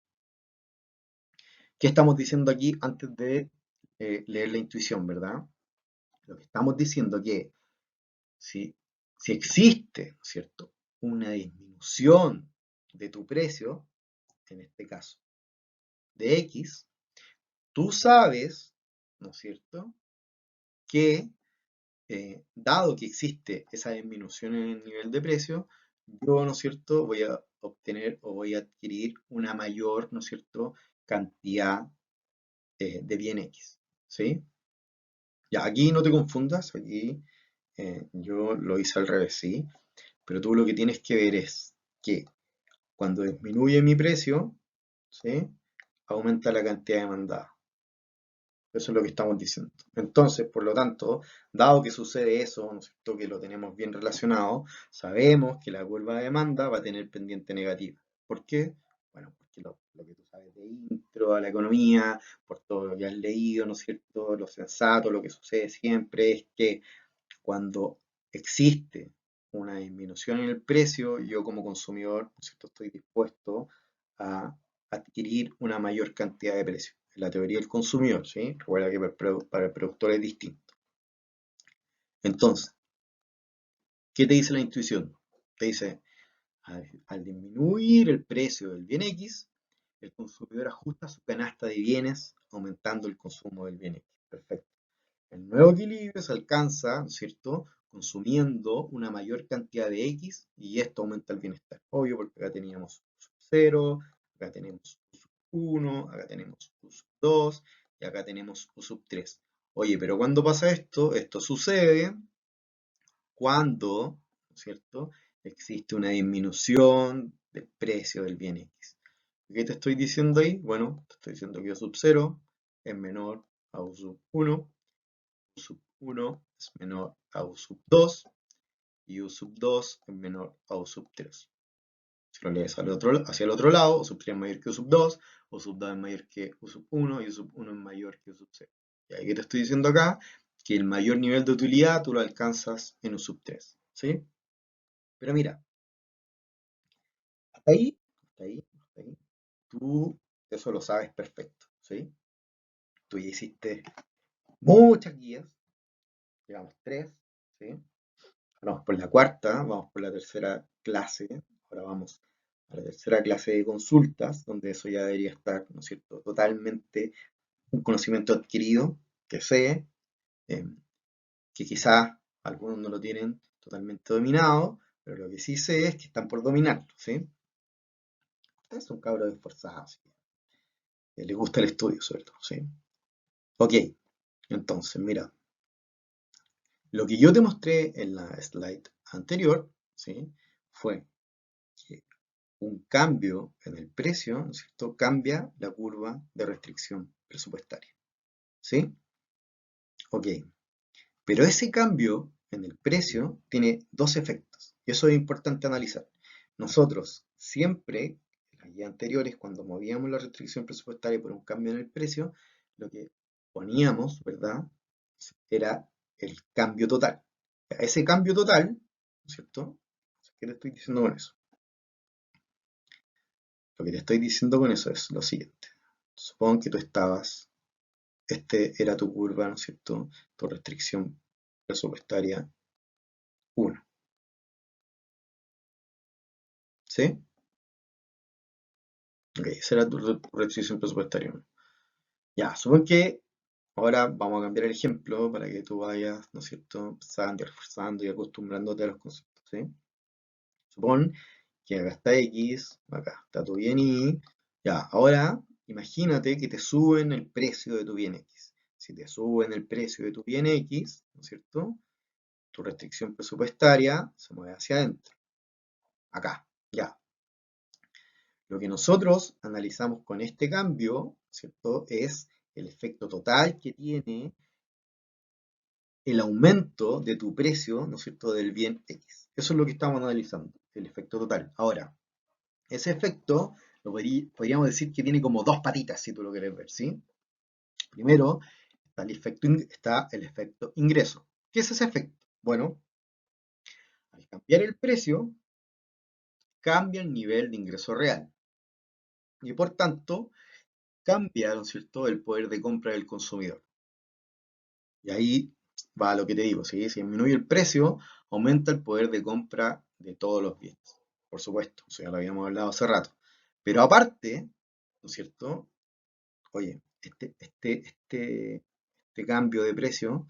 ¿qué estamos diciendo aquí antes de leer la intuición, verdad? Lo que estamos diciendo es que si existe, ¿no es cierto?, una disminución de tu precio, en este caso de X, tú sabes, ¿no es cierto?, que dado que existe esa disminución en el nivel de precio, yo, ¿no es cierto?, voy a obtener o voy a adquirir una mayor, ¿no es cierto?, cantidad de bien X, ¿sí? Ya, aquí no te confundas, aquí yo lo hice al revés, ¿sí? Pero tú lo que tienes que ver es que cuando disminuye mi precio, ¿sí?, aumenta la cantidad demandada. Eso es lo que estamos diciendo. Entonces, por lo tanto, dado que sucede eso, ¿no es cierto?, que lo tenemos bien relacionado, sabemos que la curva de demanda va a tener pendiente negativa. ¿Por qué? Bueno, porque lo que tú sabes de intro a la economía, por todo lo que has leído, ¿no es cierto?, lo sensato, lo que sucede siempre es que cuando existe una disminución en el precio, yo como consumidor, ¿no es cierto?, estoy dispuesto a adquirir una mayor cantidad de precio. En la teoría del consumidor, ¿sí? Recuerda que para el productor es distinto. Entonces, ¿qué te dice la intuición? Te dice, al disminuir el precio del bien X, el consumidor ajusta su canasta de bienes, aumentando el consumo del bien X. Perfecto. El nuevo equilibrio se alcanza, ¿no es cierto?, consumiendo una mayor cantidad de X y esto aumenta el bienestar. Obvio, porque acá teníamos U sub 0, acá tenemos U sub 1, acá tenemos U sub 2 y acá tenemos U sub 3. Oye, pero ¿cuándo pasa esto? Esto sucede cuando, ¿no es cierto?, existe una disminución del precio del bien X. ¿Qué te estoy diciendo ahí? Bueno, te estoy diciendo que U sub 0 es menor a U sub 1, U sub 1 es menor a U sub 2 y U sub 2 es menor a U sub 3. Si lo lees hacia el otro lado, U sub 3 es mayor que U sub 2, U sub 2 es mayor que U sub 1 y U sub 1 es mayor que U sub 0. Y ahí que te estoy diciendo acá que el mayor nivel de utilidad tú lo alcanzas en U sub 3, ¿sí? Pero mira, hasta ahí, hasta ahí, hasta ahí, tú eso lo sabes perfecto, ¿sí? Tú ya hiciste muchas guías, digamos tres, ¿sí? Ahora vamos por la cuarta, vamos por la tercera clase, ahora vamos a la tercera clase de consultas, donde eso ya debería estar, ¿no es cierto?, totalmente un conocimiento adquirido, que sé, eh, que quizás algunos no lo tienen totalmente dominado, pero lo que sí sé es que están por dominarlo, ¿sí? Ustedes son cabros esforzados, ¿sí? Les gusta el estudio, sobre todo, ¿sí? Ok, entonces, mira, lo que yo te mostré en la slide anterior, ¿sí?, fue que un cambio en el precio, ¿no es cierto?, cambia la curva de restricción presupuestaria, ¿sí? Ok, pero ese cambio en el precio tiene dos efectos, y eso es importante analizar. Nosotros siempre, en las guías anteriores, cuando movíamos la restricción presupuestaria por un cambio en el precio, lo que poníamos, ¿verdad?, era el cambio total. Ese cambio total, ¿no es cierto? ¿Qué te estoy diciendo con eso? Lo que te estoy diciendo con eso es lo siguiente. Supón que tú estabas, este era tu curva, ¿no es cierto?, tu restricción presupuestaria 1. ¿Sí? Ok, esa era tu restricción presupuestaria. Ya, supón que ahora vamos a cambiar el ejemplo para que tú vayas, ¿no es cierto?, empezando, reforzando y acostumbrándote a los conceptos, ¿sí? Supón que acá está X, acá está tu bien Y. Ya, ahora imagínate que te suben el precio de tu bien X. Si te suben el precio de tu bien X, ¿no es cierto? Tu restricción presupuestaria se mueve hacia adentro, acá, ya. Lo que nosotros analizamos con este cambio, ¿cierto? Es el efecto total que tiene el aumento de tu precio, ¿no es cierto?, del bien X. Eso es lo que estamos analizando, el efecto total. Ahora, ese efecto podríamos decir que tiene como dos patitas, si tú lo quieres ver, ¿sí? Primero está el efecto ingreso. ¿Qué es ese efecto? Bueno, al cambiar el precio, cambia el nivel de ingreso real y por tanto cambia, ¿no es cierto?, el poder de compra del consumidor. Y ahí va lo que te digo, ¿sí? Si disminuye el precio, aumenta el poder de compra de todos los bienes. Por supuesto, eso ya lo habíamos hablado hace rato. Pero aparte, ¿no es cierto? Oye, este cambio de precio,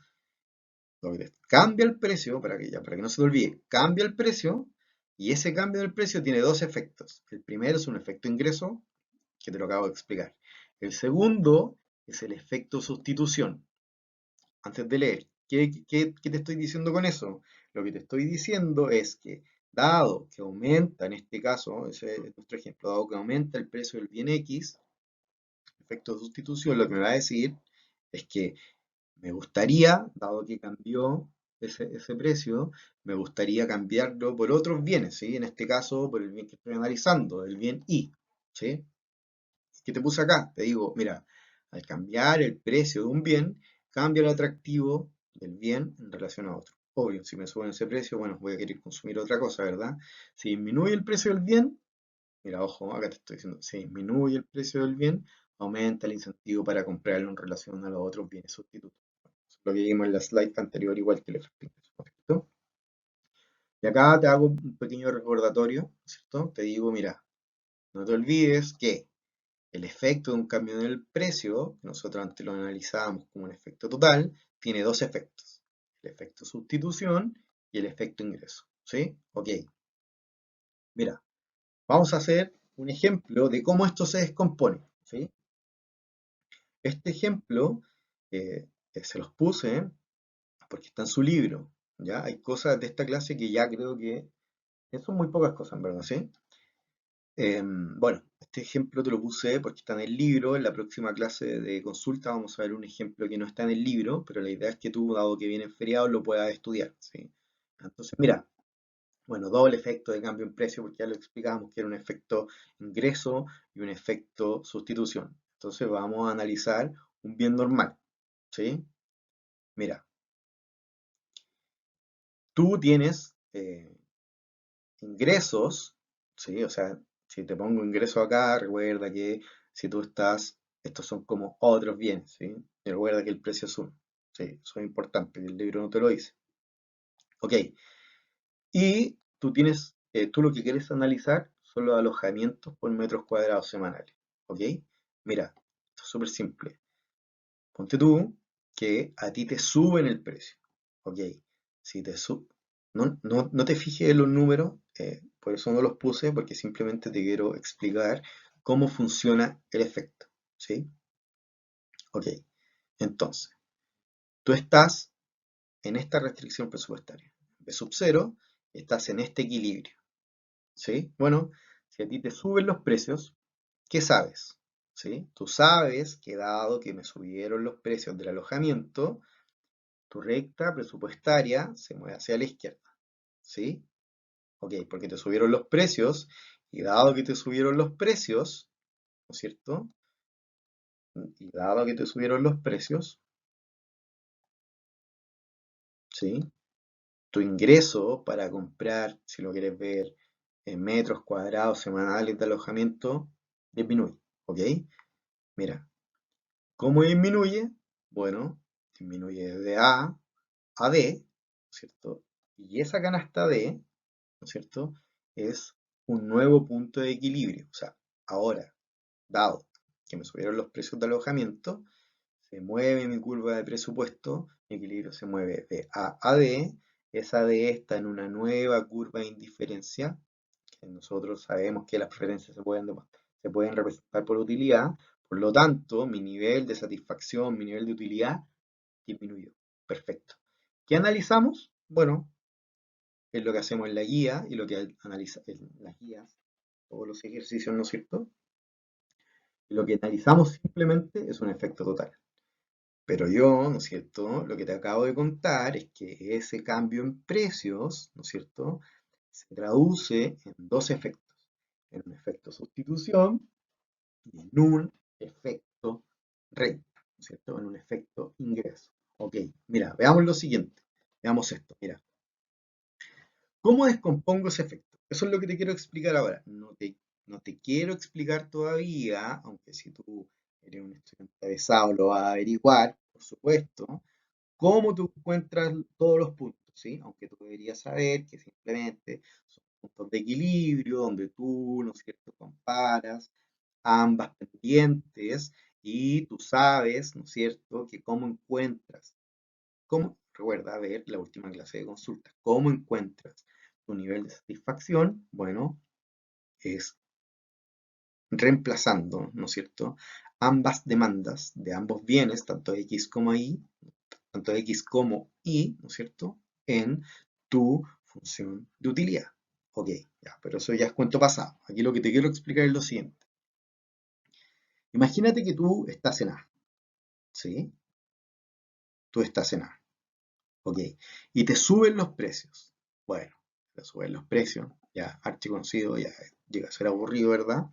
cambia el precio, para que no se te olvide, cambia el precio y ese cambio del precio tiene dos efectos. El primero es un efecto ingreso, que te lo acabo de explicar. El segundo es el efecto sustitución. Antes de leer, ¿qué te estoy diciendo con eso? Lo que te estoy diciendo es que, dado que aumenta, en este caso, ese es nuestro ejemplo, dado que aumenta el precio del bien X, efecto de sustitución, lo que me va a decir es que me gustaría, dado que cambió ese precio, me gustaría cambiarlo por otros bienes, ¿sí? En este caso, por el bien que estoy analizando, el bien Y, ¿sí? ¿Qué te puse acá? Te digo, mira, al cambiar el precio de un bien, cambia el atractivo del bien en relación a otro. Obvio, si me suben ese precio, bueno, voy a querer consumir otra cosa, ¿verdad? Si disminuye el precio del bien, mira, ojo, acá te estoy diciendo, si disminuye el precio del bien, aumenta el incentivo para comprarlo en relación a los otros bienes sustitutos. Eso es lo que vimos en la slide anterior, igual que el efecto ingreso, ¿cierto? Y acá te hago un pequeño recordatorio, ¿cierto? Te digo, mira, no te olvides que el efecto de un cambio en el precio, que nosotros antes lo analizábamos como un efecto total, tiene dos efectos. El efecto sustitución y el efecto ingreso. ¿Sí? Ok. Mira, vamos a hacer un ejemplo de cómo esto se descompone. ¿Sí? Este ejemplo se los puse porque está en su libro. ¿Ya? Hay cosas de esta clase que ya creo que son muy pocas cosas, en verdad, ¿sí? Bueno, este ejemplo te lo puse porque está en el libro. En la próxima clase de consulta vamos a ver un ejemplo que no está en el libro, pero la idea es que tú, dado que viene feriado, lo puedas estudiar, ¿sí? Entonces, mira, bueno, doble efecto de cambio en precio, porque ya lo explicábamos que era un efecto ingreso y un efecto sustitución. Entonces vamos a analizar un bien normal, ¿sí? Mira, tú tienes ingresos, ¿sí? O sea, si te pongo ingreso acá, recuerda que si tú estás, estos son como otros bienes, ¿sí? Y recuerda que el precio es uno, ¿sí? Eso es importante, el libro no te lo dice. Ok, y tú lo que quieres analizar son los alojamientos por metros cuadrados semanales, ¿ok? Mira, esto es súper simple. Ponte tú que a ti te suben el precio, ¿ok? Si te sub... no te fijes en los números, por eso no los puse, porque simplemente te quiero explicar cómo funciona el efecto, ¿sí? Ok, entonces, tú estás en esta restricción presupuestaria. B sub 0, estás en este equilibrio, ¿sí? Bueno, si a ti te suben los precios, ¿qué sabes? ¿Sí? Tú sabes que dado que me subieron los precios del alojamiento, tu recta presupuestaria se mueve hacia la izquierda, ¿sí? Ok, porque te subieron los precios y dado que te subieron los precios, ¿no es cierto? Y dado que te subieron los precios, ¿sí? Tu ingreso para comprar, si lo quieres ver, en metros cuadrados semanales de alojamiento, disminuye, ¿ok? Mira, ¿cómo disminuye? Bueno, disminuye de A a B, ¿cierto? Y esa canasta D, ¿no es cierto?, es un nuevo punto de equilibrio. O sea, ahora, dado que me subieron los precios de alojamiento, se mueve mi curva de presupuesto, mi equilibrio se mueve de A a D, esa D está en una nueva curva de indiferencia, que nosotros sabemos que las preferencias se pueden representar por utilidad, por lo tanto, mi nivel de satisfacción, mi nivel de utilidad disminuyó. Perfecto. ¿Qué analizamos? Bueno, es lo que hacemos en la guía y lo que analiza en las guías, todos los ejercicios, ¿no es cierto? Y lo que analizamos simplemente es un efecto total. Pero yo, ¿no es cierto? Lo que te acabo de contar es que ese cambio en precios, ¿no es cierto?, se traduce en dos efectos, en un efecto sustitución y en un efecto renta, ¿no es cierto?, en un efecto ingreso. Ok, mira, veamos lo siguiente, veamos esto, mira. ¿Cómo descompongo ese efecto? Eso es lo que te quiero explicar ahora. No te quiero explicar todavía, aunque si tú eres un estudiante avisado lo vas a averiguar, por supuesto, cómo tú encuentras todos los puntos, ¿sí? Aunque tú deberías saber que simplemente son puntos de equilibrio donde tú, ¿no es cierto?, comparas ambas pendientes y tú sabes, ¿no es cierto?, que cómo encuentras. Recuerda ver la última clase de consulta. ¿Cómo encuentras tu nivel de satisfacción? Bueno, es reemplazando, ¿no es cierto?, ambas demandas de ambos bienes, tanto X como Y, tanto X como Y, ¿no es cierto?, en tu función de utilidad. Ok, ya, pero eso ya es cuento pasado. Aquí lo que te quiero explicar es lo siguiente. Imagínate que tú estás en A, ¿sí? Tú estás en A. Ok, y te suben los precios. Bueno, te suben los precios, ya archiconocido, ya llega a ser aburrido, ¿verdad?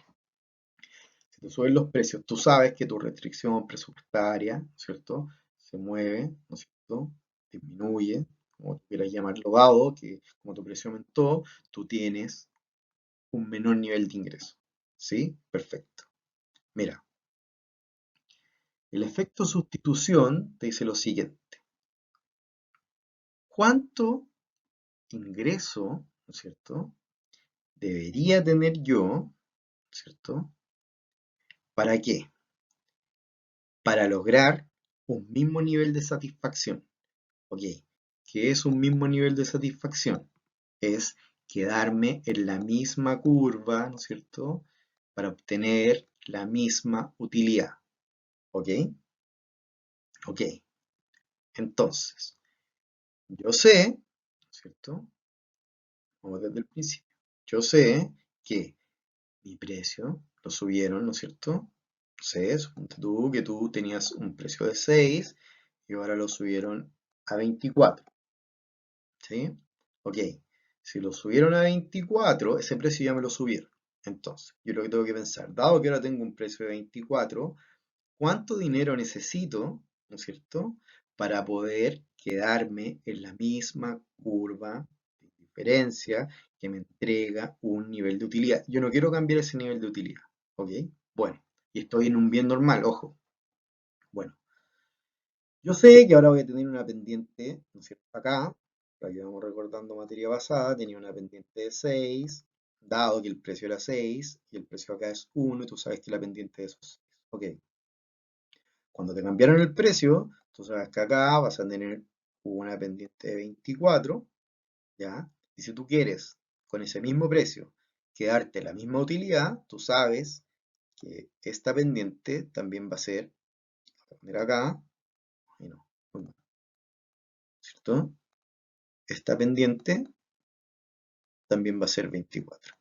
Si te suben los precios, tú sabes que tu restricción presupuestaria, ¿cierto?, se mueve, ¿no es cierto?, disminuye, como tú quieras llamarlo, dado que como tu precio aumentó, tú tienes un menor nivel de ingreso. ¿Sí? Perfecto. Mira, el efecto sustitución te dice lo siguiente. ¿Cuánto ingreso, ¿no es cierto?, debería tener yo, ¿cierto? ¿Para qué? Para lograr un mismo nivel de satisfacción. Ok, ¿qué es un mismo nivel de satisfacción? Es quedarme en la misma curva, ¿no es cierto?, para obtener la misma utilidad. ¿Ok? Ok, entonces, yo sé, ¿no es cierto? Vamos desde el principio. Yo sé que mi precio lo subieron, ¿no es cierto? No sé, suponte tú que tú tenías un precio de 6 y ahora lo subieron a 24, ¿sí? Ok, si lo subieron a 24, ese precio ya me lo subieron. Entonces, yo lo que tengo que pensar, dado que ahora tengo un precio de 24, ¿cuánto dinero necesito, ¿no es cierto?, para poder quedarme en la misma curva de diferencia que me entrega un nivel de utilidad? Yo no quiero cambiar ese nivel de utilidad, ¿ok? Bueno, y estoy en un bien normal, ojo. Bueno, yo sé que ahora voy a tener una pendiente, ¿no es cierto?, acá, para que vamos recordando materia pasada, tenía una pendiente de 6, dado que el precio era 6 y el precio acá es 1, y tú sabes que la pendiente es 6. Ok, cuando te cambiaron el precio, tú sabes que acá vas a tener una pendiente de 24, ¿ya? Y si tú quieres, con ese mismo precio, quedarte la misma utilidad, tú sabes que esta pendiente también va a ser, voy a poner acá, y no, ¿cierto? Esta pendiente también va a ser 24,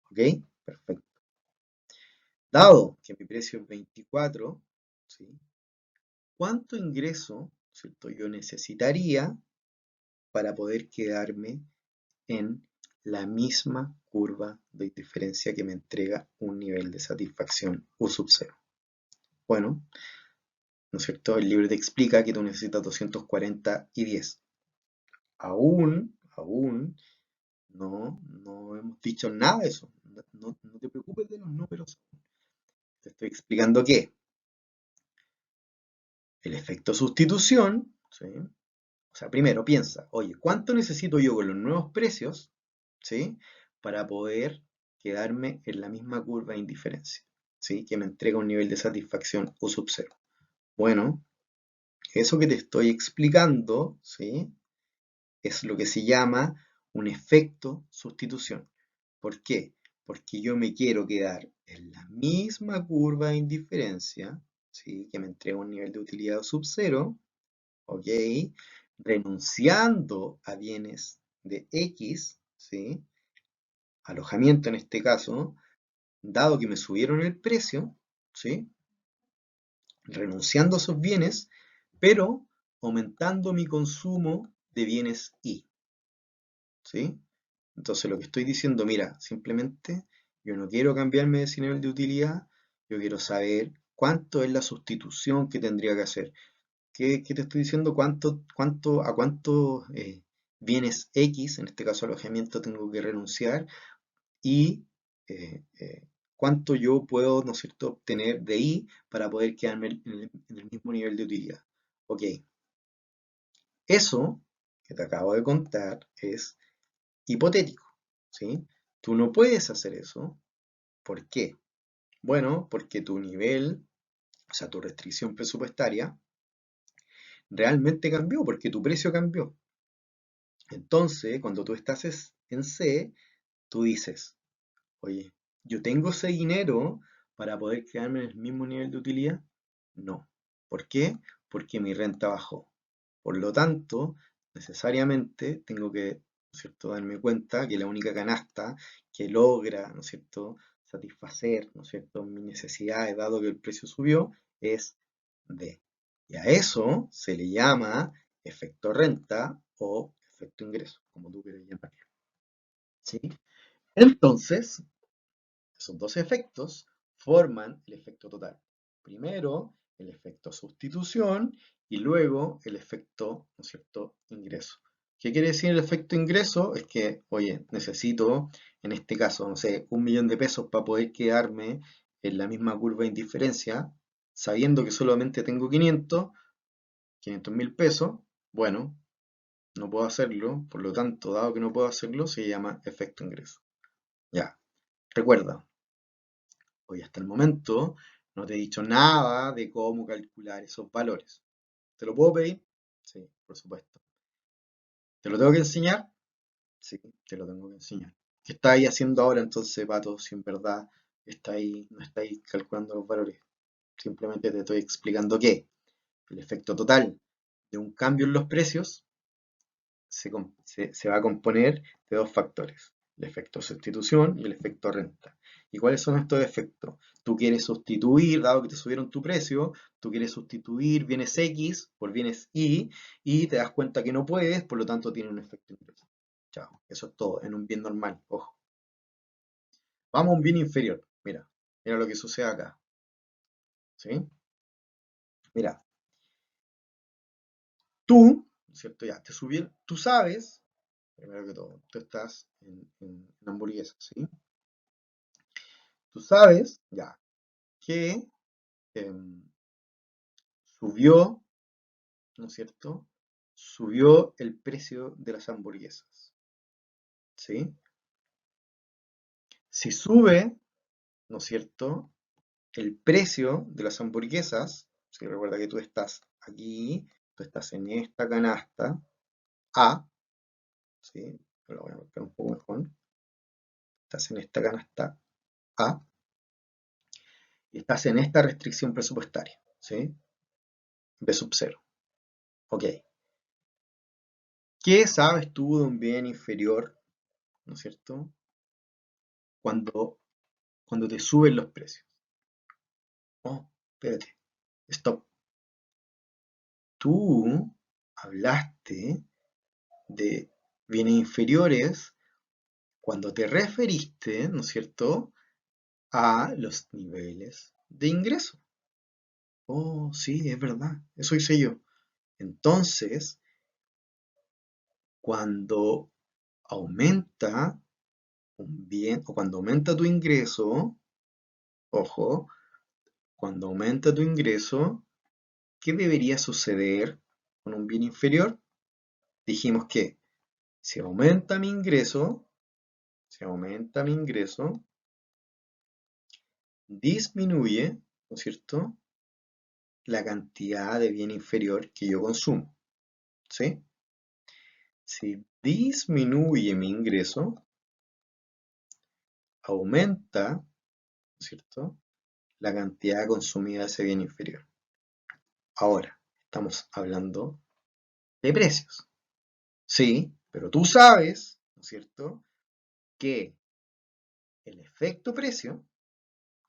¿ok? Perfecto. Dado que mi precio es 24, ¿sí?, ¿cuánto ingreso, ¿cierto?, yo necesitaría para poder quedarme en la misma curva de diferencia que me entrega un nivel de satisfacción U sub 0? Bueno, ¿no es cierto? El libro te explica que tú necesitas 240 y 10. Aún no hemos dicho nada de eso. No te preocupes de los números. Te estoy explicando que el efecto sustitución, ¿sí?, O sea, primero piensa, oye, ¿cuánto necesito yo con los nuevos precios, ¿sí? Para poder quedarme en la misma curva de indiferencia, ¿sí? Que me entrega un nivel de satisfacción U sub 0. Bueno, eso que te estoy explicando, ¿sí? Es lo que se llama un efecto sustitución. ¿Por qué? Porque yo me quiero quedar en la misma curva de indiferencia, ¿sí? Que me entrega un nivel de utilidad sub 0, ¿ok? Renunciando a bienes de X, ¿sí? Alojamiento en este caso, dado que me subieron el precio, ¿sí? Renunciando a esos bienes, pero aumentando mi consumo de bienes Y, ¿sí? Entonces lo que estoy diciendo, mira, simplemente yo no quiero cambiarme de ese nivel de utilidad, yo quiero saber cuánto es la sustitución que tendría que hacer. ¿Qué te estoy diciendo? A cuántos bienes X, en este caso alojamiento, tengo que renunciar? Y cuánto yo puedo, ¿no es cierto?, obtener de Y para poder quedarme en el mismo nivel de utilidad. Ok, eso que te acabo de contar es hipotético, ¿sí? Tú no puedes hacer eso. ¿Por qué? Bueno, porque tu nivel, o sea, tu restricción presupuestaria, realmente cambió, porque tu precio cambió. Entonces, cuando tú estás en C, tú dices, oye, ¿yo tengo ese dinero para poder quedarme en el mismo nivel de utilidad? No. ¿Por qué? Porque mi renta bajó. Por lo tanto, necesariamente tengo que, ¿no es cierto?, darme cuenta que la única canasta que logra, ¿no es cierto?, satisfacer, ¿no es cierto?, mis necesidades, dado que el precio subió, es D. Y a eso se le llama efecto renta o efecto ingreso, como tú quieras llamarlo. ¿Sí? Entonces, esos dos efectos forman el efecto total. Primero, el efecto sustitución y luego el efecto, ¿no es cierto?, ingreso. ¿Qué quiere decir el efecto ingreso? Es que, oye, necesito, en este caso, no sé, 1.000.000 de pesos para poder quedarme en la misma curva de indiferencia, sabiendo que solamente tengo 500.000 pesos. Bueno, no puedo hacerlo, por lo tanto, dado que no puedo hacerlo, se llama efecto ingreso. Ya, recuerda, hoy hasta el momento no te he dicho nada de cómo calcular esos valores. ¿Te lo puedo pedir? Sí, por supuesto. ¿Te lo tengo que enseñar? Sí, te lo tengo que enseñar. ¿Qué estáis haciendo ahora entonces, Pato, si en verdad no estáis calculando los valores? Simplemente te estoy explicando que el efecto total de un cambio en los precios se va a componer de dos factores, el efecto sustitución y el efecto renta. ¿Y cuáles son estos efectos? Tú quieres sustituir, dado que te subieron tu precio, tú quieres sustituir bienes X por bienes Y te das cuenta que no puedes, por lo tanto tiene un efecto inverso. Chao, eso es todo, en un bien normal, ojo. Vamos a un bien inferior, mira lo que sucede acá, ¿sí? Mira, tú, ¿cierto? Ya, te subieron, tú sabes, primero que todo, tú estás en hamburguesas, ¿sí? Tú sabes, ya, que em, subió, ¿no es cierto? Subió el precio de las hamburguesas, ¿sí? Si sube, ¿no es cierto? El precio de las hamburguesas, si recuerda que tú estás aquí, tú estás en esta canasta A, ¿sí? Lo voy a marcar un poco mejor. Estás en esta canasta A y estás en esta restricción presupuestaria, ¿sí? B sub 0. Ok. ¿Qué sabes tú de un bien inferior, ¿no es cierto? Cuando, cuando te suben los precios. Oh, espérate, stop. Tú hablaste de bienes inferiores cuando te referiste, ¿no es cierto?, a los niveles de ingreso. Oh, sí, es verdad, eso hice yo. Entonces, cuando aumenta un bien o cuando aumenta tu ingreso, ojo, cuando aumenta tu ingreso, ¿qué debería suceder con un bien inferior? dijimos que si aumenta mi ingreso, si aumenta mi ingreso, disminuye, ¿no es cierto?, la cantidad de bien inferior que yo consumo, ¿sí? Si disminuye mi ingreso, aumenta, ¿no es cierto?, la cantidad consumida de ese bien inferior. Ahora, estamos hablando de precios, ¿sí? Pero tú sabes, ¿no es cierto?, que el efecto precio,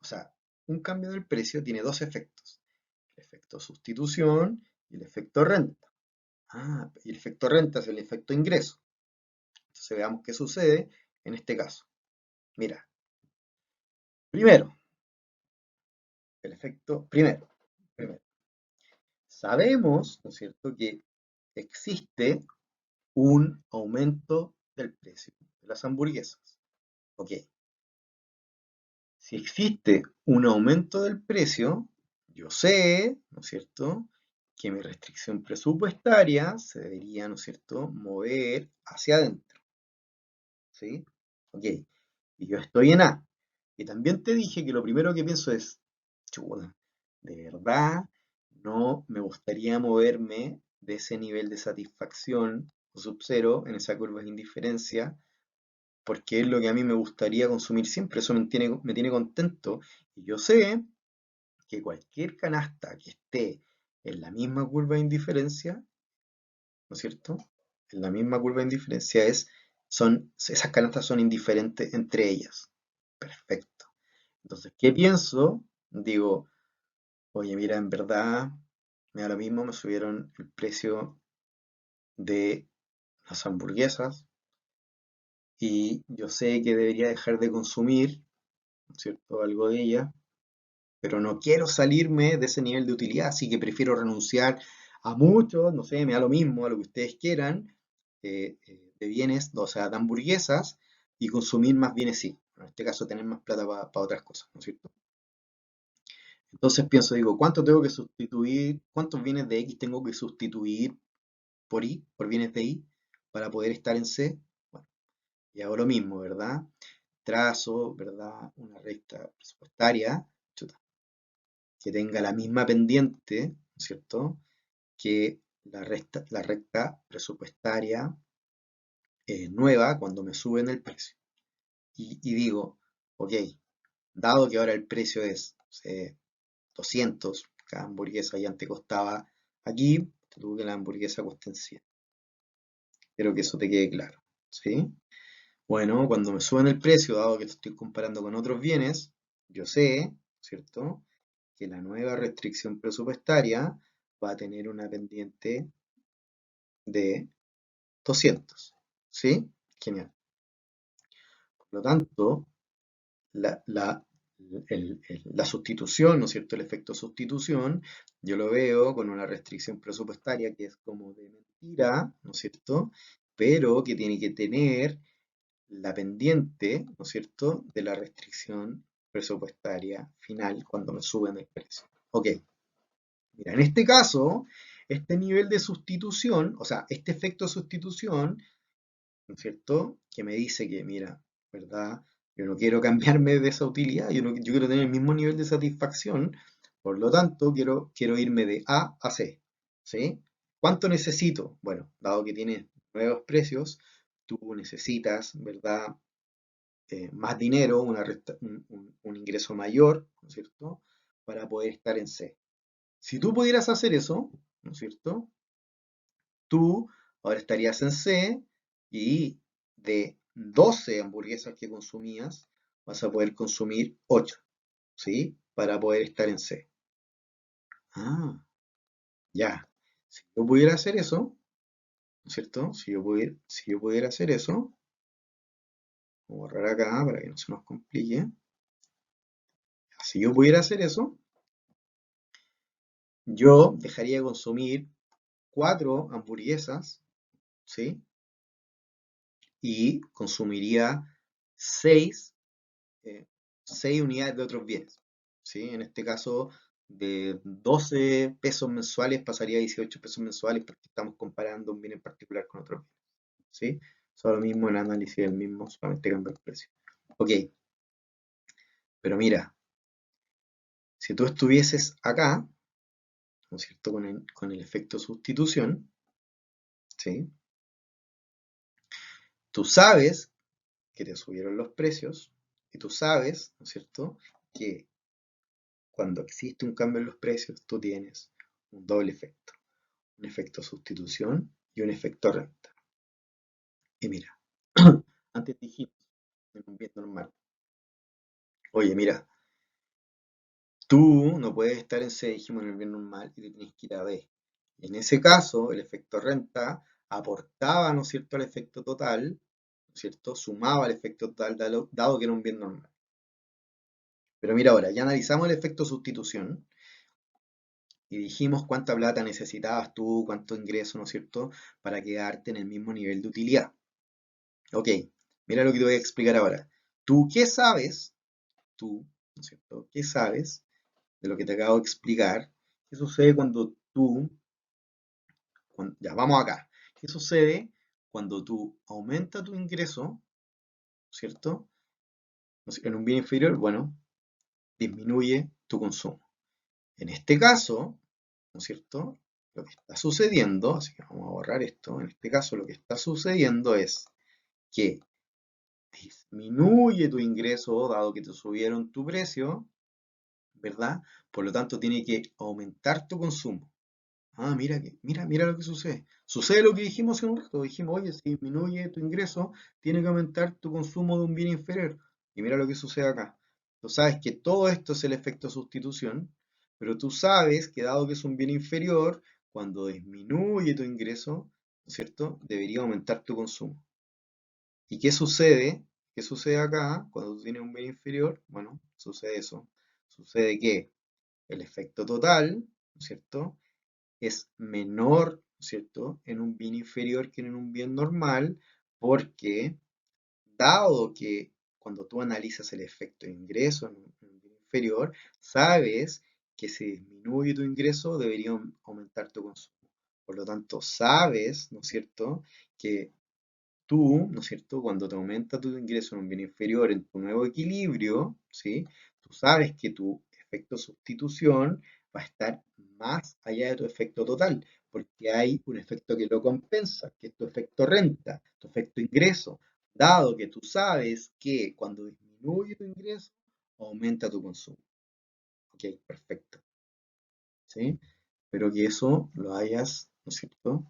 o sea, un cambio del precio tiene dos efectos: el efecto sustitución y el efecto renta. Ah, y el efecto renta es el efecto ingreso. Entonces veamos qué sucede en este caso. Mira, primero, primero, sabemos, ¿no es cierto?, que existe un aumento del precio de las hamburguesas. Ok, si existe un aumento del precio, yo sé, ¿no es cierto?, que mi restricción presupuestaria se debería, ¿no es cierto?, mover hacia adentro. ¿Sí? Ok, y yo estoy en A. Y también te dije que lo primero que pienso es, chuta, de verdad no me gustaría moverme de ese nivel de satisfacción o sub-cero en esa curva de indiferencia, porque es lo que a mí me gustaría consumir siempre, eso me tiene contento. Y yo sé que cualquier canasta que esté en la misma curva de indiferencia, ¿no es cierto? En la misma curva de indiferencia esas canastas son indiferentes entre ellas. Perfecto. Entonces, ¿qué pienso? Digo, oye, mira, en verdad, me da lo mismo, me subieron el precio de las hamburguesas y yo sé que debería dejar de consumir, ¿no es cierto?, algo de ellas, pero no quiero salirme de ese nivel de utilidad, así que prefiero renunciar a muchos, no sé, me da lo mismo, a lo que ustedes quieran, de bienes, o sea, de hamburguesas, y consumir más bienes sí. En este caso, tener más plata para otras cosas, ¿no es cierto? Entonces pienso, digo, ¿cuánto tengo que sustituir? ¿Cuántos bienes de X tengo que sustituir por Y, por bienes de Y, para poder estar en C? Bueno, y hago lo mismo, ¿verdad? Trazo, ¿verdad?, una recta presupuestaria, chuta, que tenga la misma pendiente, ¿no es cierto?, que la recta presupuestaria nueva cuando me suben el precio. Y digo, ok, dado que ahora el precio es 200, cada hamburguesa ya antes costaba aquí, te tuvo que la hamburguesa cueste en 100. Quiero que eso te quede claro, ¿sí? Bueno, cuando me suben el precio, dado que lo estoy comparando con otros bienes, yo sé, ¿cierto?, que la nueva restricción presupuestaria va a tener una pendiente de 200, ¿sí? Genial. Por lo tanto, la, la, la sustitución, ¿no es cierto?, el efecto sustitución, yo lo veo con una restricción presupuestaria que es como de mentira, ¿no es cierto?, pero que tiene que tener la pendiente, ¿no es cierto?, de la restricción presupuestaria final cuando me suben el precio. Ok, mira, en este caso, este nivel de sustitución, o sea, este efecto de sustitución, ¿no es cierto?, que me dice que, mira, ¿verdad? Yo no quiero cambiarme de esa utilidad, yo quiero tener el mismo nivel de satisfacción, por lo tanto, quiero irme de A a C, ¿sí? ¿Cuánto necesito? Bueno, dado que tienes nuevos precios, tú necesitas, ¿verdad?, más dinero, un ingreso mayor, ¿no es cierto?, para poder estar en C. Si tú pudieras hacer eso, ¿no es cierto?, tú ahora estarías en C y de 12 hamburguesas que consumías, vas a poder consumir 8, ¿sí? Para poder estar en C. Ah, ya. Si yo pudiera hacer eso, ¿no es cierto? Si yo pudiera hacer eso, voy a borrar acá para que no se nos complique. Si yo pudiera hacer eso, yo dejaría de consumir 4 hamburguesas, ¿sí? Y consumiría 6 6 unidades de otros bienes, ¿sí? En este caso, de 12 pesos mensuales pasaría a 18 pesos mensuales porque estamos comparando un bien en particular con otro bien, ¿sí? Son lo mismo el análisis del mismo, solamente cambia el precio. Ok, pero mira, si tú estuvieses acá, ¿no es cierto? Con el efecto sustitución, ¿sí? Tú sabes que te subieron los precios y tú sabes, ¿no es cierto?, que cuando existe un cambio en los precios, tú tienes un doble efecto, un efecto sustitución y un efecto renta. Y mira, antes dijimos en un bien normal, oye, mira, tú no puedes estar en C, dijimos en el bien normal, y te tienes que ir a D. En ese caso, el efecto renta aportaba, ¿no es cierto?, al efecto total, ¿no es cierto?, sumaba al efecto total dado que era un bien normal. Pero mira ahora, ya analizamos el efecto sustitución y dijimos cuánta plata necesitabas tú, cuánto ingreso, ¿no es cierto?, para quedarte en el mismo nivel de utilidad. Ok, mira lo que te voy a explicar ahora. ¿Tú qué sabes? Tú, ¿no es cierto? ¿Qué sabes de lo que te acabo de explicar? ¿Qué sucede cuando tú, ya vamos acá, qué sucede cuando tú aumentas tu ingreso, ¿cierto? En un bien inferior, bueno, disminuye tu consumo. En este caso, ¿no es cierto? Lo que está sucediendo, así que vamos a borrar esto, en este caso lo que está sucediendo es que disminuye tu ingreso dado que te subieron tu precio, ¿verdad? Por lo tanto, tiene que aumentar tu consumo. Ah, mira lo que sucede. Sucede lo que dijimos hace un rato. Dijimos, oye, si disminuye tu ingreso, tiene que aumentar tu consumo de un bien inferior. Y mira lo que sucede acá. Tú sabes que todo esto es el efecto sustitución, pero tú sabes que dado que es un bien inferior, cuando disminuye tu ingreso, ¿no es cierto? Debería aumentar tu consumo. ¿Y qué sucede? ¿Qué sucede acá cuando tú tienes un bien inferior? Bueno, sucede eso. Sucede que el efecto total, ¿no es cierto?, es menor, ¿no es cierto?, en un bien inferior que en un bien normal, porque dado que cuando tú analizas el efecto de ingreso en un bien inferior, sabes que si disminuye tu ingreso debería aumentar tu consumo. Por lo tanto, sabes, ¿no es cierto?, que tú, ¿no es cierto?, cuando te aumenta tu ingreso en un bien inferior en tu nuevo equilibrio, ¿sí? Tú sabes que tu efecto sustitución va a estar más allá de tu efecto total, porque hay un efecto que lo compensa, que es tu efecto renta, tu efecto ingreso, dado que tú sabes que cuando disminuye tu ingreso, aumenta tu consumo. Ok, perfecto, ¿sí? Pero que eso lo hayas, ¿no es cierto?,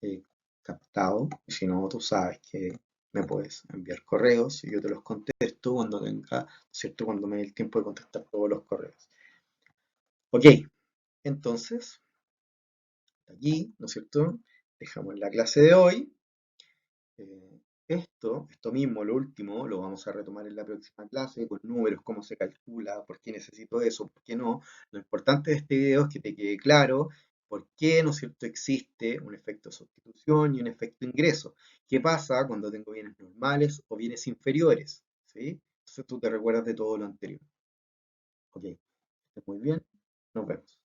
eh, captado. Y si no, tú sabes que me puedes enviar correos y yo te los contesto cuando tenga, ¿no es cierto?, cuando me dé el tiempo de contestar todos los correos. Ok, entonces, hasta aquí, ¿no es cierto? Dejamos la clase de hoy. Esto mismo, lo último, lo vamos a retomar en la próxima clase, con números, cómo se calcula, por qué necesito eso, por qué no. Lo importante de este video es que te quede claro por qué, ¿no es cierto?, existe un efecto sustitución y un efecto ingreso. ¿Qué pasa cuando tengo bienes normales o bienes inferiores? ¿Sí? Entonces tú te recuerdas de todo lo anterior. Ok, estés muy bien, nos vemos.